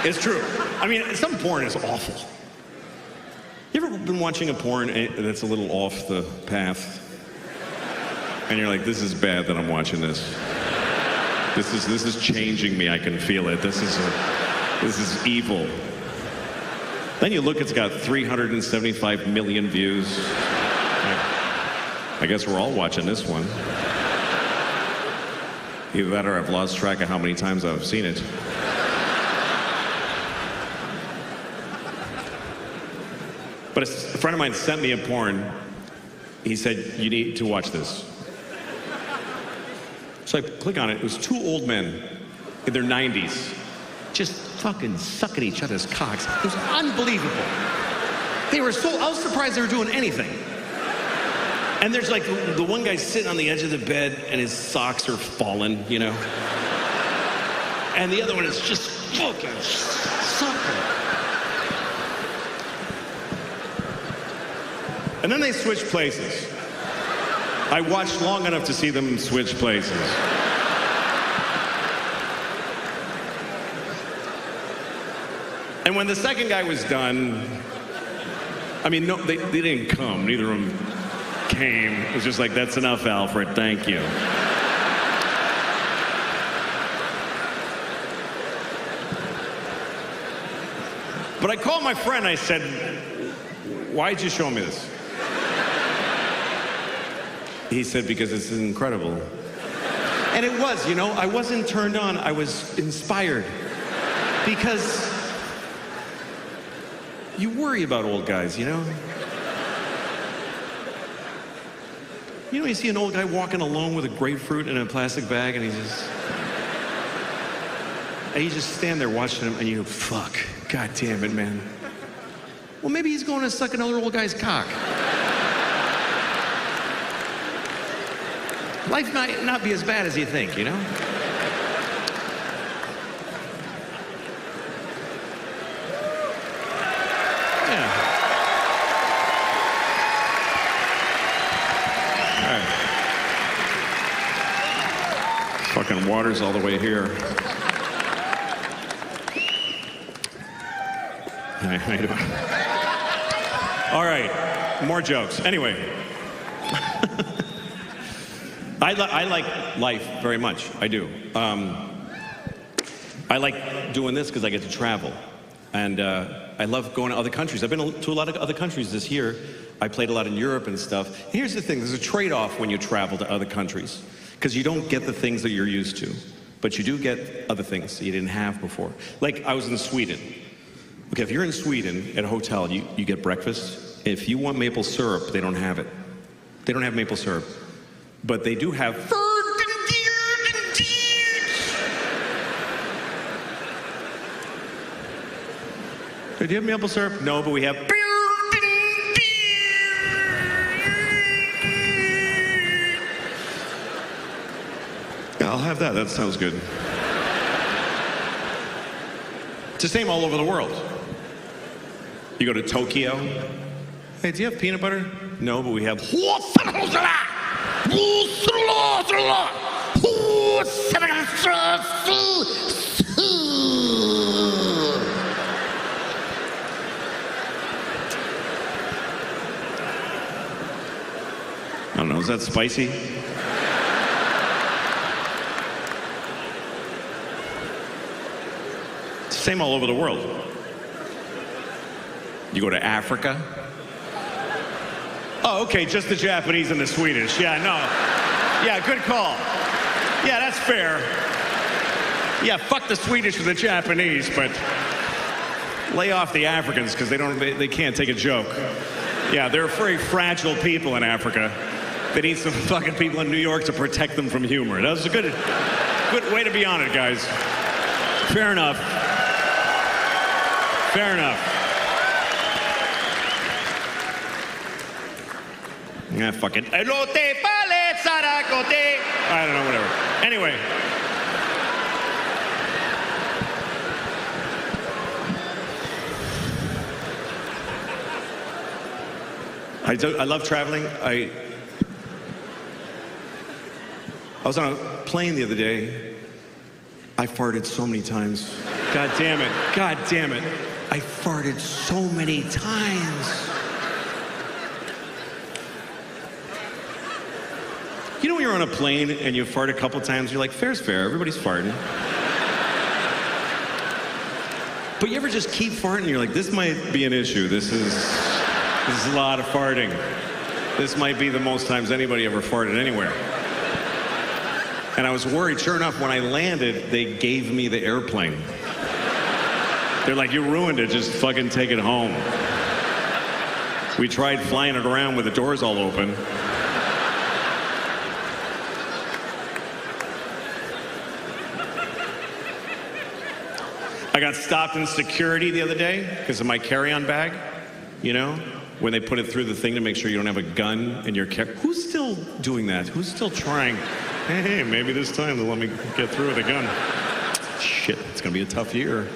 It's true. I mean, some porn is awful. You ever been watching a porn that's a little off the path? And you're like, this is bad that I'm watching this. This is changing me. I can feel it. This is evil. Then you look, it's got 375 million views. I guess we're all watching this one. Either that or I've lost track of how many times I've seen it. But a friend of mine sent me a porn. He said, you need to watch this. So I click on it. It was two old men in their 90s just fucking sucking each other's cocks. It was unbelievable. I was surprised they were doing anything. And there's like the one guy sitting on the edge of the bed and his socks are falling, you know? And the other one is just fucking sucking. And then they switch places. I watched long enough to see them switch places. And when the second guy was done, I mean, no, they didn't come. Neither of them came. It was just like, that's enough, Alfred. Thank you. But I called my friend. I said, why'd you show me this? He said, because it's incredible. And it was, you know, I wasn't turned on, I was inspired. Because you worry about old guys, you know? You see an old guy walking alone with a grapefruit in a plastic bag and you just stand there watching him and you go, fuck, God damn it, man. Well, maybe he's going to suck another old guy's cock. Life might not be as bad as you think, you know? Yeah. All right. Fucking water's all the way here. How you doing? All right, more jokes. Anyway. I like life very much. I do. I like doing this because I get to travel. And I love going to other countries. I've been to a lot of other countries this year. I played a lot in Europe and stuff. And here's the thing. There's a trade-off when you travel to other countries. Because you don't get the things that you're used to. But you do get other things that you didn't have before. Like, I was in Sweden. Okay, if you're in Sweden at a hotel, you get breakfast. If you want maple syrup, they don't have it. They don't have maple syrup. But they do have... Do you have maple syrup? No, but we have... Yeah, I'll have that. That sounds good. It's the same all over the world. You go to Tokyo. Hey, do you have peanut butter? No, but we have... I don't know, is that spicy? It's the same all over the world. You go to Africa. Oh, okay, just the Japanese and the Swedish. Yeah, no. Yeah, good call. Yeah, that's fair. Yeah, fuck the Swedish or the Japanese, but Lay off the Africans because they can't take a joke. Yeah, they're very fragile people in Africa. They need some fucking people in New York to protect them from humor. That was a good way to be on it, guys. Fair enough. Fair enough. Yeah, fucking. I don't know, whatever. Anyway. I love traveling. I was on a plane the other day. I farted so many times. God damn it. God damn it. I farted so many times. You know when you're on a plane and you fart a couple times, you're like, fair's fair, everybody's farting. But you ever just keep farting and you're like, this might be an issue. This is a lot of farting. This might be the most times anybody ever farted anywhere. And I was worried. Sure enough, when I landed, they gave me the airplane. They're like, you ruined it, just fucking take it home. We tried flying it around with the doors all open. I got stopped in security the other day because of my carry-on bag, you know? When they put it through the thing to make sure you don't have a gun in your Who's still doing that? Who's still trying? Hey, maybe this time they'll let me get through with a gun. Shit, it's gonna be a tough year.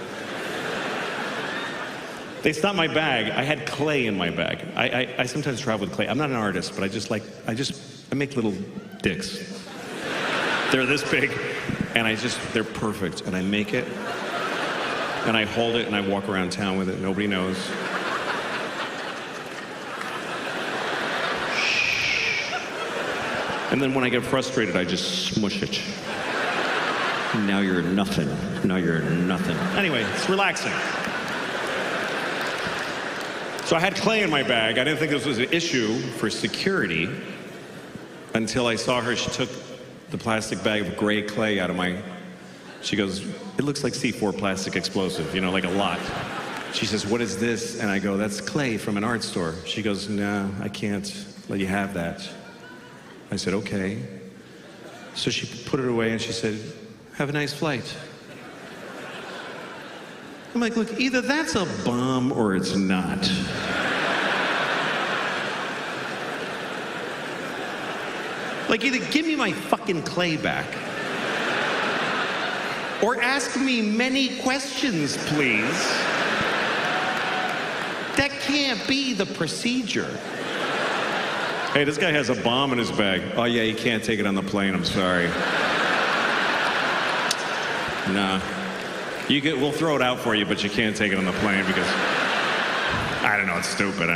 They stopped my bag. I had clay in my bag. I sometimes travel with clay. I'm not an artist, but I make little dicks. They're this big, and they're perfect, and I make it. And I hold it and I walk around town with it. Nobody knows. And then when I get frustrated, I just smush it. Now you're nothing. Now you're nothing. Anyway, it's relaxing. So I had clay in my bag. I didn't think this was an issue for security until I saw her. She took the plastic bag of gray clay out of my... She goes, it looks like C4 plastic explosive, you know, like a lot. She says, what is this? And I go, that's clay from an art store. She goes, no, I can't let you have that. I said, okay. So she put it away and she said, have a nice flight. I'm like, look, either that's a bomb or it's not. Like, either give me my fucking clay back. Or ask me many questions, please. That can't be the procedure. Hey, this guy has a bomb in his bag. Oh yeah, you can't take it on the plane, I'm sorry. Nah. We'll throw it out for you, but you can't take it on the plane because, I don't know, it's stupid.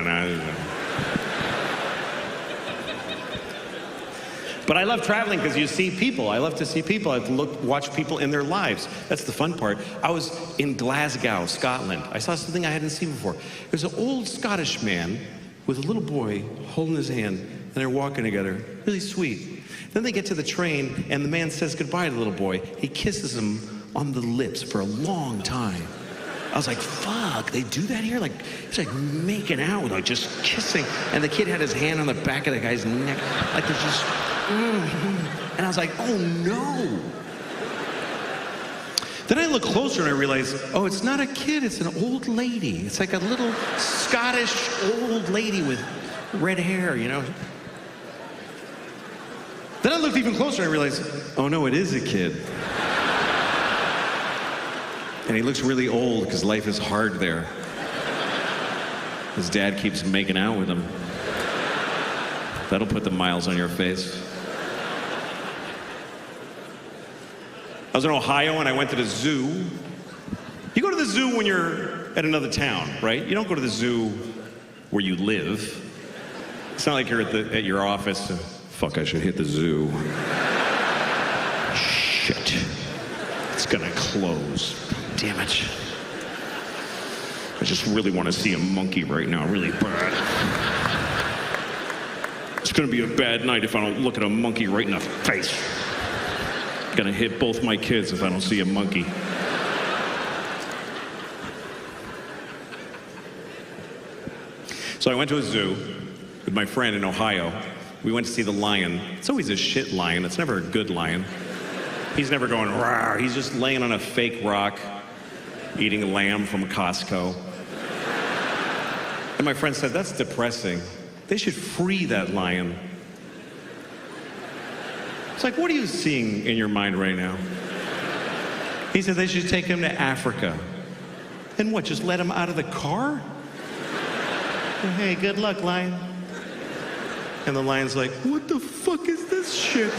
But I love traveling because you see people. I love to see people. I watch people in their lives. That's the fun part. I was in Glasgow, Scotland. I saw something I hadn't seen before. There's an old Scottish man with a little boy holding his hand, and they're walking together. Really sweet. Then they get to the train, and the man says goodbye to the little boy. He kisses him on the lips for a long time. I was like, fuck, they do that here? Like, it's like making out, like just kissing. And the kid had his hand on the back of the guy's neck. Like there's just, and I was like, oh no. Then I look closer and I realize, oh, it's not a kid, it's an old lady. It's like a little Scottish old lady with red hair, you know? Then I looked even closer and I realized, oh no, it is a kid. And he looks really old because life is hard there. His dad keeps making out with him. That'll put the miles on your face. I was in Ohio and I went to the zoo. You go to the zoo when you're at another town, right? You don't go to the zoo where you live. It's not like you're at your office. Fuck, I should hit the zoo. Shit. It's gonna close. Damn it. I just really want to see a monkey right now, really bad. It's gonna be a bad night if I don't look at a monkey right in the face. Gonna hit both my kids if I don't see a monkey. So I went to a zoo with my friend in Ohio. We went to see the lion. It's always a shit lion. It's never a good lion. He's never going, rawr. He's just laying on a fake rock, eating lamb from Costco. And my friend said, that's depressing. They should free that lion. It's like, what are you seeing in your mind right now? He said they should take him to Africa. And what, just let him out of the car? Hey, good luck, lion. And the lion's like, what the fuck is this shit?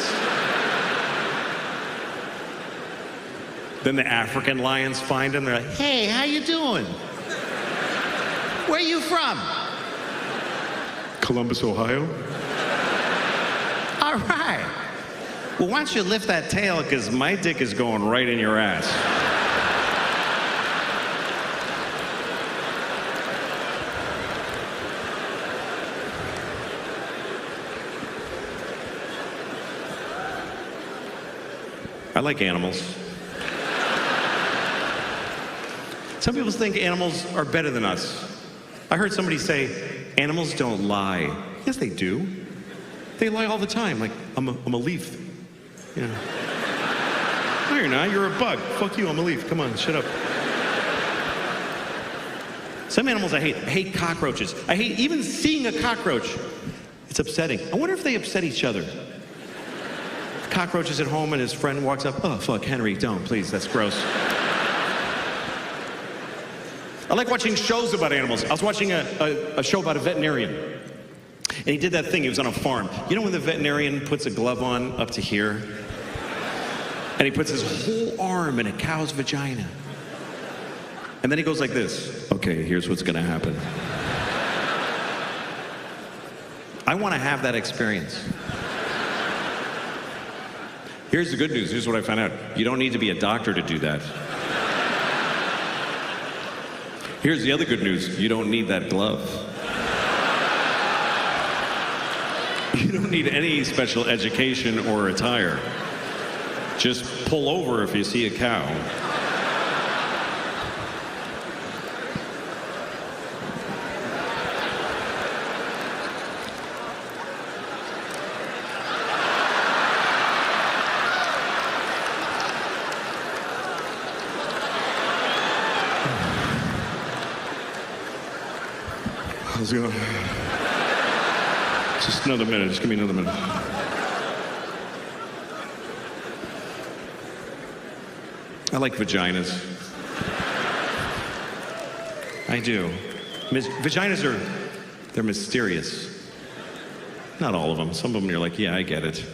Then the African lions find him. They're like, hey, how you doing? Where you from? Columbus, Ohio. All right. Well, why don't you lift that tail, because my dick is going right in your ass. I like animals. Some people think animals are better than us. I heard somebody say, animals don't lie. Yes, they do. They lie all the time, like, I'm a leaf. You know. No, you're not. You're a bug. Fuck you, I'm a leaf. Come on, shut up. Some animals I hate. I hate cockroaches. I hate even seeing a cockroach. It's upsetting. I wonder if they upset each other. The cockroach is at home and his friend walks up. Oh, fuck, Henry, don't, please. That's gross. I like watching shows about animals. I was watching a show about a veterinarian. And he did that thing. He was on a farm. You know when the veterinarian puts a glove on up to here? And he puts his whole arm in a cow's vagina. And then he goes like this. Okay, here's what's going to happen. I want to have that experience. Here's the good news. Here's what I found out. You don't need to be a doctor to do that. Here's the other good news. You don't need that glove. You don't need any special education or attire. Just pull over if you see a cow. How's it going? Just another minute. Just give me another minute. I like vaginas. I do. Vaginas they're mysterious. Not all of them. Some of them you're like, yeah, I get it.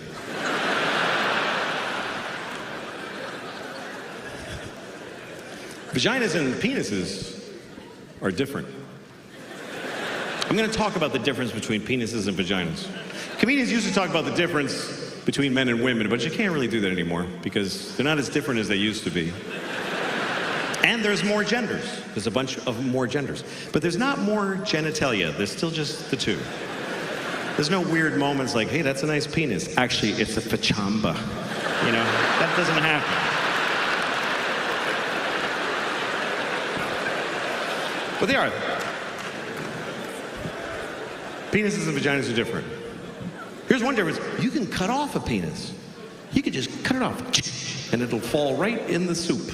Vaginas and penises are different. I'm going to talk about the difference between penises and vaginas. Comedians used to talk about the difference between men and women, but you can't really do that anymore because they're not as different as they used to be. And there's more genders. There's a bunch of more genders. But there's not more genitalia. There's still just the two. There's no weird moments like, hey, that's a nice penis. Actually, it's a fachamba. You know, that doesn't happen. But they are. Penises and vaginas are different. Here's one difference. You can cut off a penis. You can just cut it off, and it'll fall right in the soup.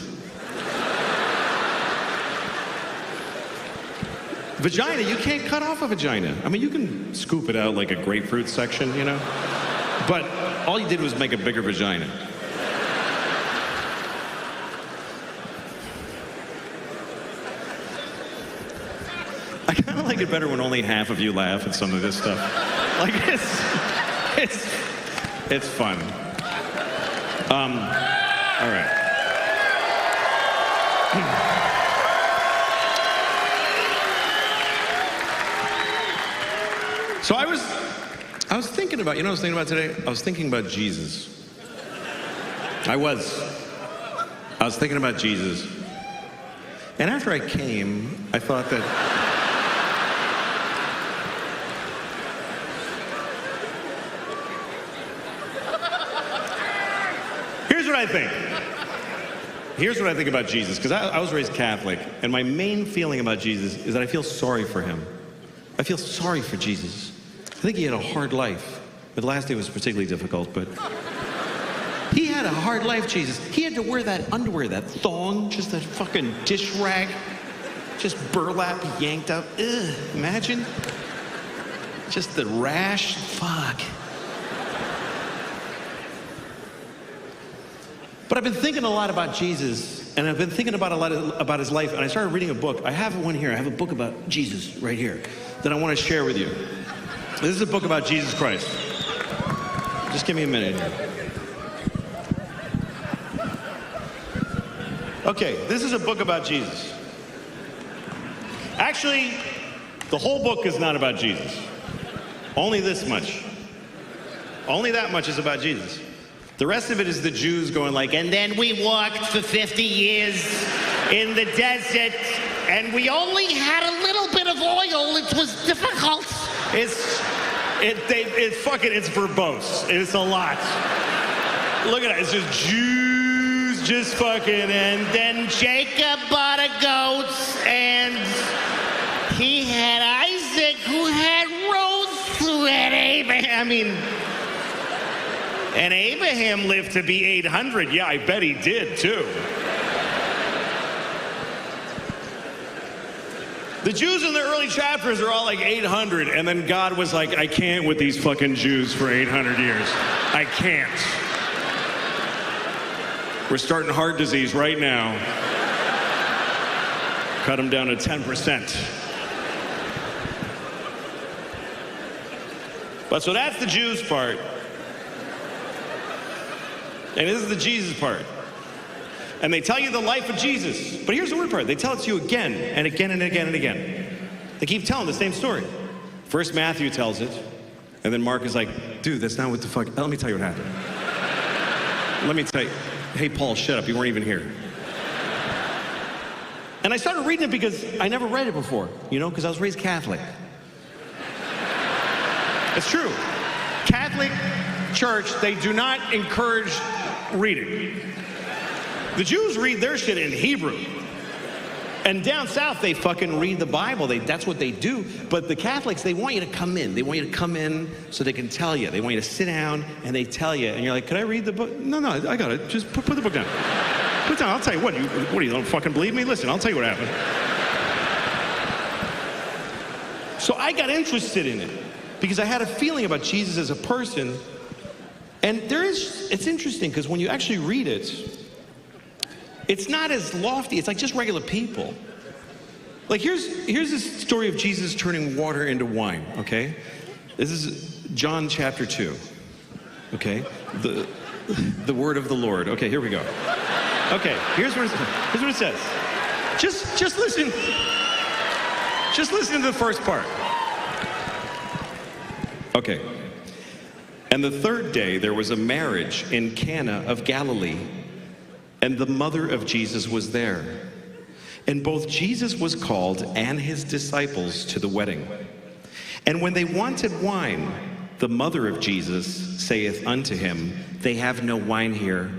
Vagina, you can't cut off a vagina. I mean, you can scoop it out like a grapefruit section, you know? But all you did was make a bigger vagina. I kind of like it better when only half of you laugh at some of this stuff. Like, it's fun. All right. So I was thinking about, you know what I was thinking about today? I was thinking about Jesus. I was thinking about Jesus. And after I came, I thought that here's what I think about Jesus, because I was raised Catholic, and my main feeling about Jesus is that I feel sorry for him. I feel sorry for Jesus. I think he had a hard life. The last day was particularly difficult, but he had a hard life, Jesus. He had to wear that underwear, that thong, just that fucking dish rag, just burlap yanked up. Ugh, imagine. Just the rash. Fuck. But I've been thinking a lot about Jesus, and I've been thinking about a lot about his life, and I started reading a book. I have one here. I have a book about Jesus right here that I want to share with you. This is a book about Jesus Christ. Just give me a minute here. Okay, this is a book about Jesus. Actually, the whole book is not about Jesus. Only this much. Only that much is about Jesus. The rest of it is the Jews going like, and then we walked for 50 years in the desert, and we only had a little bit of oil. It was difficult. It's verbose. It's a lot. Look at it. It's just Jews just fucking, and then Jacob bought a goat, and he had Isaac, who had Ruth, who had Abraham. And Abraham lived to be 800. Yeah, I bet he did, too. The Jews in the early chapters are all like 800, and then God was like, I can't with these fucking Jews for 800 years. I can't. We're starting heart disease right now. Cut them down to 10%. But so that's the Jews part. And this is the Jesus part. And they tell you the life of Jesus. But here's the weird part. They tell it to you again and again and again and again. They keep telling the same story. First Matthew tells it, and then Mark is like, dude, that's not what the fuck. Let me tell you what happened. Let me tell you. Hey, Paul, shut up. You weren't even here. And I started reading it because I never read it before, because I was raised Catholic. It's true. Catholic Church, they do not encourage reading. The Jews read their shit in Hebrew. And down south, they fucking read the Bible. That's what they do. But the Catholics, they want you to come in. They want you to come in so they can tell you. They want you to sit down and they tell you. And you're like, could I read the book? No, I got it. Just put the book down. Put it down. I'll tell you what. What do you don't fucking believe me? Listen, I'll tell you what happened. So I got interested in it because I had a feeling about Jesus as a person. And it's interesting because when you actually read it, it's not as lofty. It's like just regular people. Like here's this story of Jesus turning water into wine, okay? This is John chapter 2, okay? The word of the Lord. Okay, here we go. Okay, here's what it says. Just listen. Just listen to the first part. Okay. And the third day there was a marriage in Cana of Galilee, and the mother of Jesus was there. And both Jesus was called and his disciples to the wedding. And when they wanted wine, the mother of Jesus saith unto him, they have no wine here.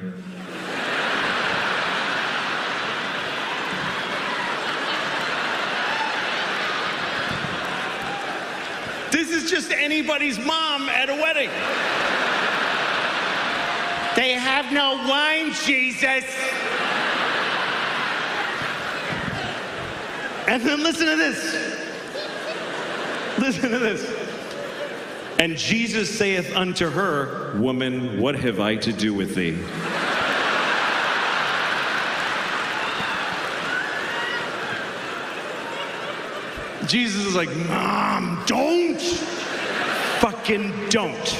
This is just anybody's mom at a wedding. They have no wine, Jesus. And then listen to this. Listen to this. And Jesus saith unto her, woman, what have I to do with thee? Jesus is like, Mom, don't. Fucking don't.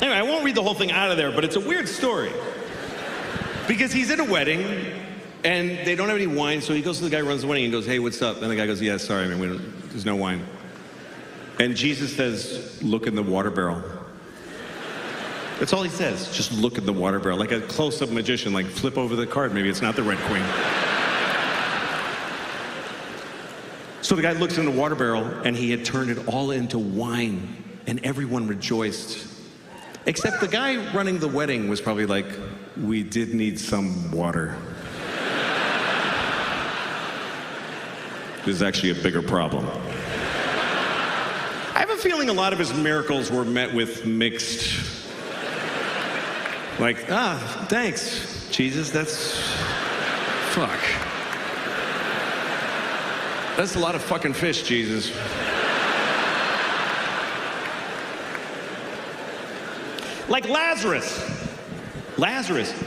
Anyway, I won't read the whole thing out of there, but it's a weird story. Because he's at a wedding, and they don't have any wine, so he goes to the guy who runs the wedding and goes, hey, what's up? And the guy goes, yeah, sorry, there's no wine. And Jesus says, look in the water barrel. That's all he says. Just look in the water barrel. Like a close-up magician, like flip over the card. Maybe it's not the Red Queen. So the guy looks in the water barrel, and he had turned it all into wine, and everyone rejoiced. Except the guy running the wedding was probably like, we did need some water. This is actually a bigger problem. I have a feeling a lot of his miracles were met with mixed, like, thanks, Jesus, fuck. That's a lot of fucking fish, Jesus. Like Lazarus.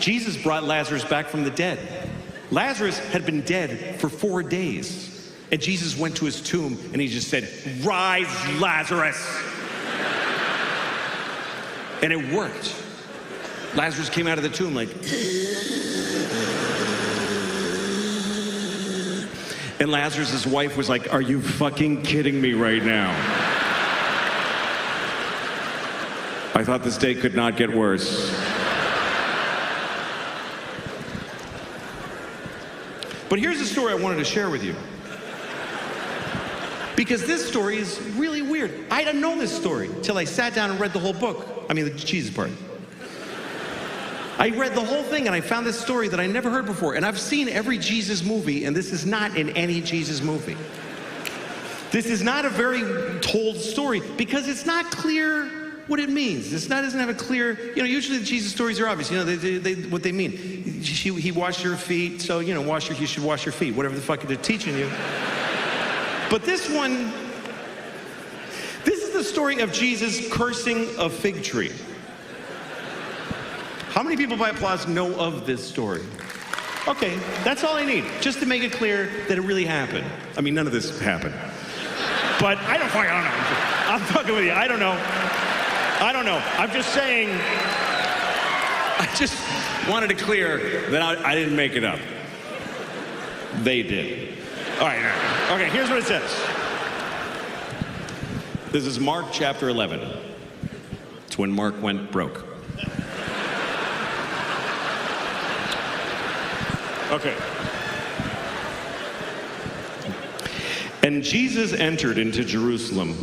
Jesus brought Lazarus back from the dead. Lazarus had been dead for 4 days. And Jesus went to his tomb and he just said, "Rise, Lazarus." And it worked. Lazarus came out of the tomb like, and Lazarus' wife was like, "Are you fucking kidding me right now?" I thought this day could not get worse. But here's the story I wanted to share with you. Because this story is really weird. I didn't know this story till I sat down and read the whole book. I mean, the Jesus part. I read the whole thing and I found this story that I never heard before. And I've seen every Jesus movie, and this is not in any Jesus movie. This is not a very told story because it's not clear what it means. Doesn't have a clear, usually the Jesus stories are obvious. What they mean. He washed your feet, so, you should wash your feet, whatever the fuck they're teaching you. But this is the story of Jesus cursing a fig tree. How many people by applause know of this story? Okay, that's all I need, just to make it clear that it really happened. I mean, none of this happened. But I don't know. I'm fucking with you. I don't know. I'm just saying, I just wanted to clear that I didn't make it up. They did. All right. Okay, here's what it says. This is Mark chapter 11. It's when Mark went broke. Okay. And Jesus entered into Jerusalem,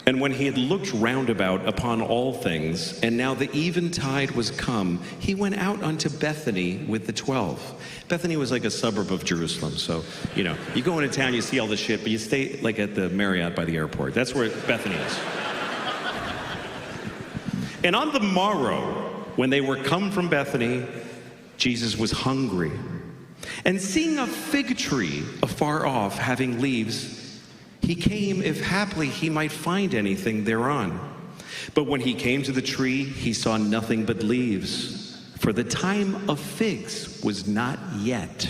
and when he had looked round about upon all things, and now the eventide was come, he went out unto Bethany with the 12. Bethany was like a suburb of Jerusalem, so, you go into town, you see all this shit, but you stay like at the Marriott by the airport. That's where Bethany is. And on the morrow, when they were come from Bethany, Jesus was hungry. And seeing a fig tree afar off, having leaves, he came, if haply he might find anything thereon. But when he came to the tree, he saw nothing but leaves, for the time of figs was not yet.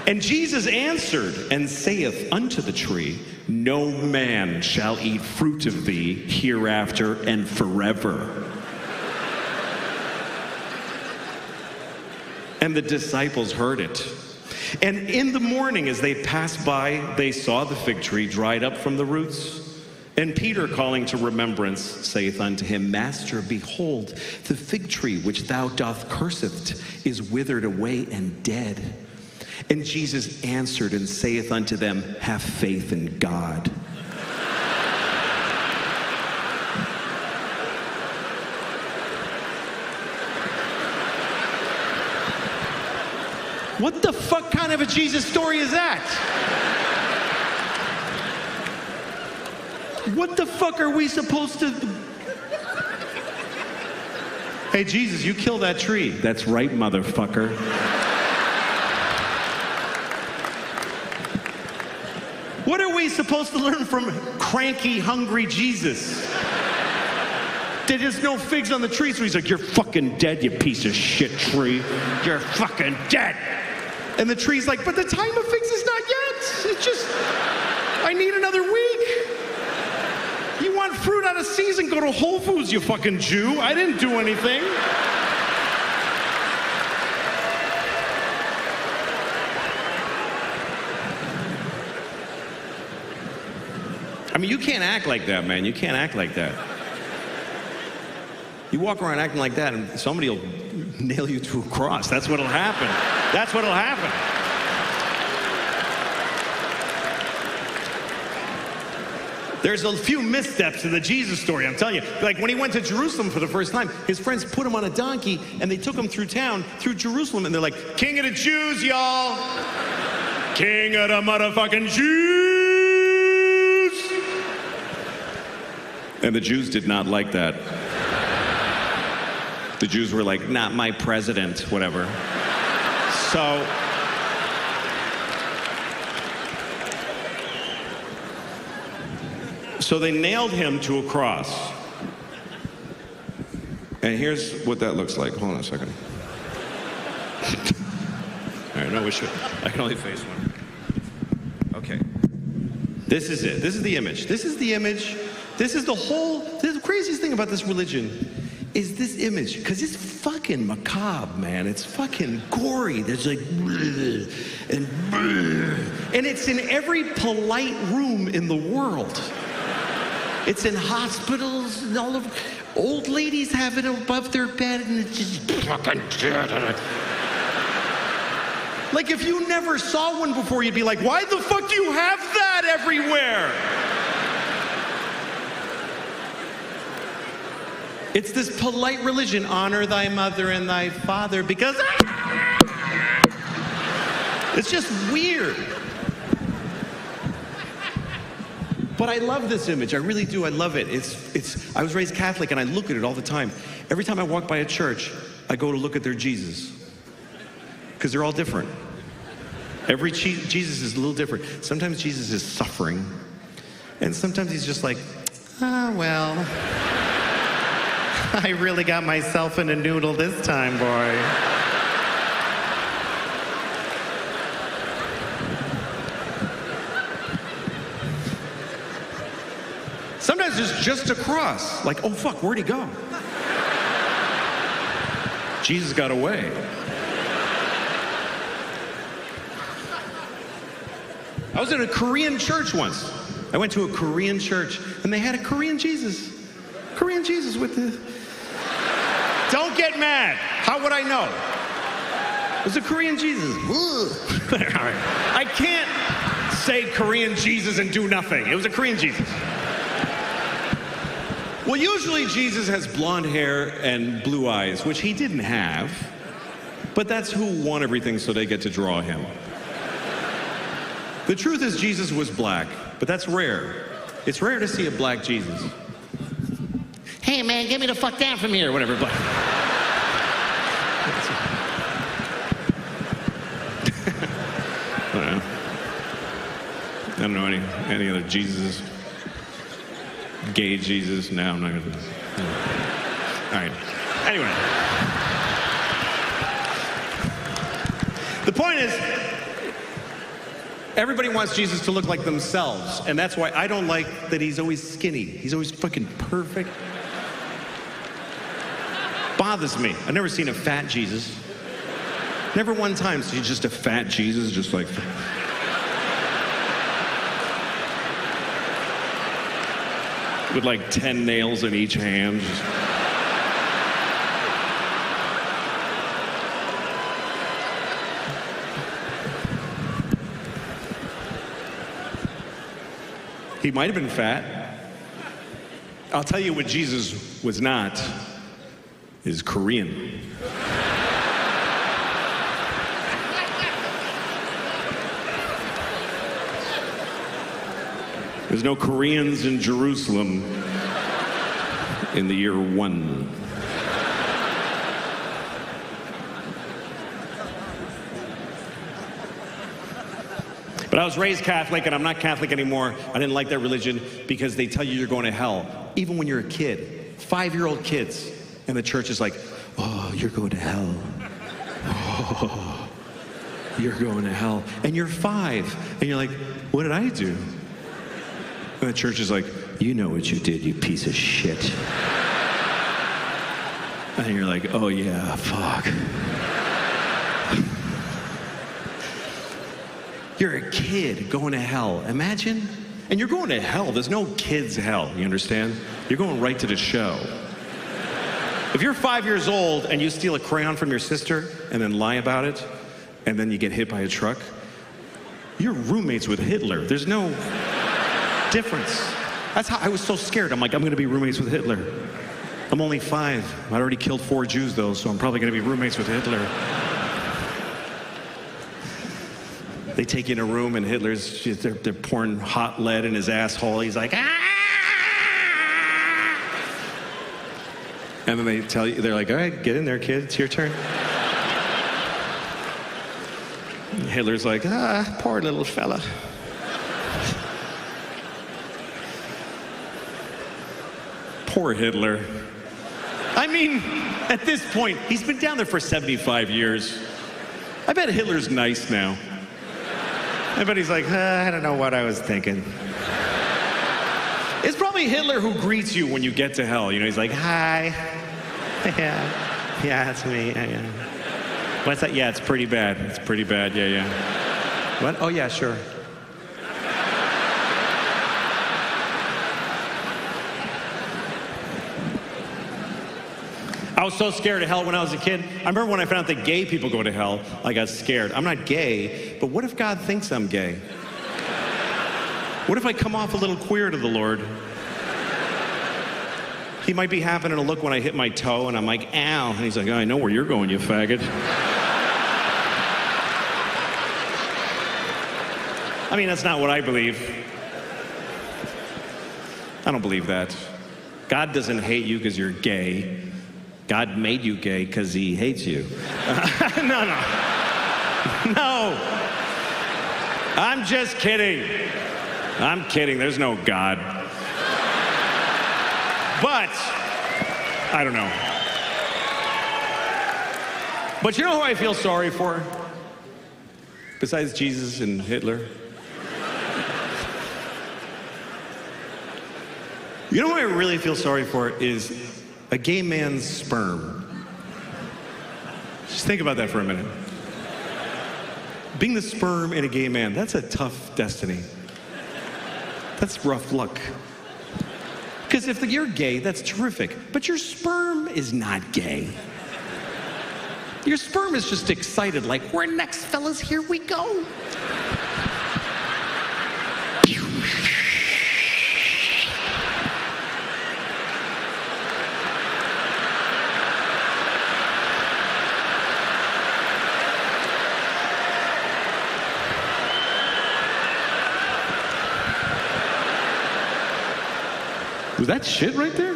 And Jesus answered and saith unto the tree, No man shall eat fruit of thee hereafter and forever. And the disciples heard it. And in the morning, as they passed by, they saw the fig tree dried up from the roots. And Peter, calling to remembrance, saith unto him, Master, behold, the fig tree which thou doth curseth is withered away and dead. And Jesus answered and saith unto them, Have faith in God. What the fuck kind of a Jesus story is that? What the fuck are we supposed to... Hey, Jesus, you killed that tree. That's right, motherfucker. What are we supposed to learn from cranky, hungry Jesus? There's no figs on the tree, so he's like, You're fucking dead, you piece of shit tree. You're fucking dead. And the tree's like, But the time of figs is not yet. It's just, I need another week. You want fruit out of season, go to Whole Foods, you fucking Jew. I didn't do anything. I mean, you can't act like that, man. You can't act like that. You walk around acting like that, and somebody will nail you to a cross. That's what'll happen. That's what'll happen. There's a few missteps in the Jesus story, I'm telling you. Like when he went to Jerusalem for the first time, his friends put him on a donkey and they took him through town, through Jerusalem, and they're like, King of the Jews, y'all. King of the motherfucking Jews. And the Jews did not like that. The Jews were like, not my president, whatever. So they nailed him to a cross. And here's what that looks like. Hold on a second. All right, no, we should. I can only face one. Okay. This is it. This is the image. This is the image. This is the craziest thing about this religion is this image. Because it's fucking macabre, man. It's fucking gory. There's like, and it's in every polite room in the world. It's in hospitals, and all of old ladies have it above their bed, and it's just fucking dead. Like if you never saw one before, you'd be like, why the fuck do you have that everywhere? It's this polite religion, honor thy mother and thy father, because it's just weird. But I love this image. I really do. I love it. I was raised Catholic and I look at it all the time. Every time I walk by a church, I go to look at their Jesus. Because they're all different. Every Jesus is a little different. Sometimes Jesus is suffering. And sometimes he's just like, well, I really got myself in a noodle this time, boy. Sometimes it's just a cross. Like, oh, fuck, where'd he go? Jesus got away. I was in a Korean church once. I went to a Korean church, and they had a Korean Jesus. Korean Jesus with the... Don't get mad. How would I know? It was a Korean Jesus. I can't say Korean Jesus and do nothing. It was a Korean Jesus. Well, usually Jesus has blonde hair and blue eyes, which he didn't have, but that's who won everything, so they get to draw him. The truth is Jesus was black, but that's rare. It's rare to see a black Jesus. Hey man, get me the fuck down from here, or whatever. Black. I don't know any other Jesuses. Gay Jesus? No, I'm not gonna. No. All right. Anyway. The point is, everybody wants Jesus to look like themselves, and that's why I don't like that he's always skinny. He's always fucking perfect. Bothers me. I've never seen a fat Jesus. Never one time see just a fat Jesus, just like... with like 10 nails in each hand. He might have been fat. I'll tell you what Jesus was not, is Korean. There's no Koreans in Jerusalem in the year 1. But I was raised Catholic, and I'm not Catholic anymore. I didn't like that religion because they tell you you're going to hell, even when you're a kid. 5-year-old kids. And the church is like, oh, you're going to hell. Oh, you're going to hell. And you're 5. And you're like, what did I do? And the church is like, you know what you did, you piece of shit. And you're like, oh yeah, fuck. You're a kid going to hell. Imagine. And you're going to hell. There's no kids' hell, you understand? You're going right to the show. If you're 5 years old and you steal a crayon from your sister and then lie about it, and then you get hit by a truck, you're roommates with Hitler. There's no difference. That's how I was so scared. I'm like, I'm going to be roommates with Hitler. I'm only 5. I already killed 4 Jews, though, so I'm probably going to be roommates with Hitler. They take you in a room, and they're pouring hot lead in his asshole. He's like, ah! And then they tell you, they're like, all right, get in there, kid. It's your turn. Hitler's like, poor little fella. Poor Hitler. I mean, at this point, he's been down there for 75 years. I bet Hitler's nice now. I bet he's like, I don't know what I was thinking. It's probably Hitler who greets you when you get to hell. You know, he's like, hi. Yeah, it's me. Yeah. What's that? Yeah, it's pretty bad. It's pretty bad. Yeah. What? Oh, yeah, sure. I was so scared of hell when I was a kid. I remember when I found out that gay people go to hell, I got scared. I'm not gay, but what if God thinks I'm gay? What if I come off a little queer to the Lord? He might be happening to look when I hit my toe, and I'm like, ow. And he's like, oh, I know where you're going, you faggot. I mean, that's not what I believe. I don't believe that. God doesn't hate you because you're gay. God made you gay because he hates you. No. I'm just kidding. I'm kidding. There's no God. But, I don't know. But you know who I feel sorry for? Besides Jesus and Hitler? You know who I really feel sorry for is a gay man's sperm. Just think about that for a minute. Being the sperm in a gay man, that's a tough destiny. That's rough luck. Because if you're gay, that's terrific. But your sperm is not gay. Your sperm is just excited, like, we're next, fellas, here we go. Was that shit right there?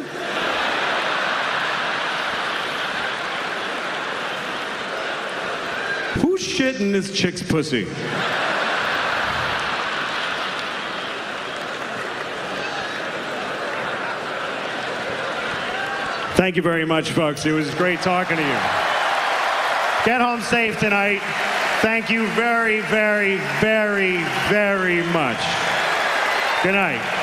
Who's shitting this chick's pussy? Thank you very much, folks. It was great talking to you. Get home safe tonight. Thank you very, very, very, very much. Good night.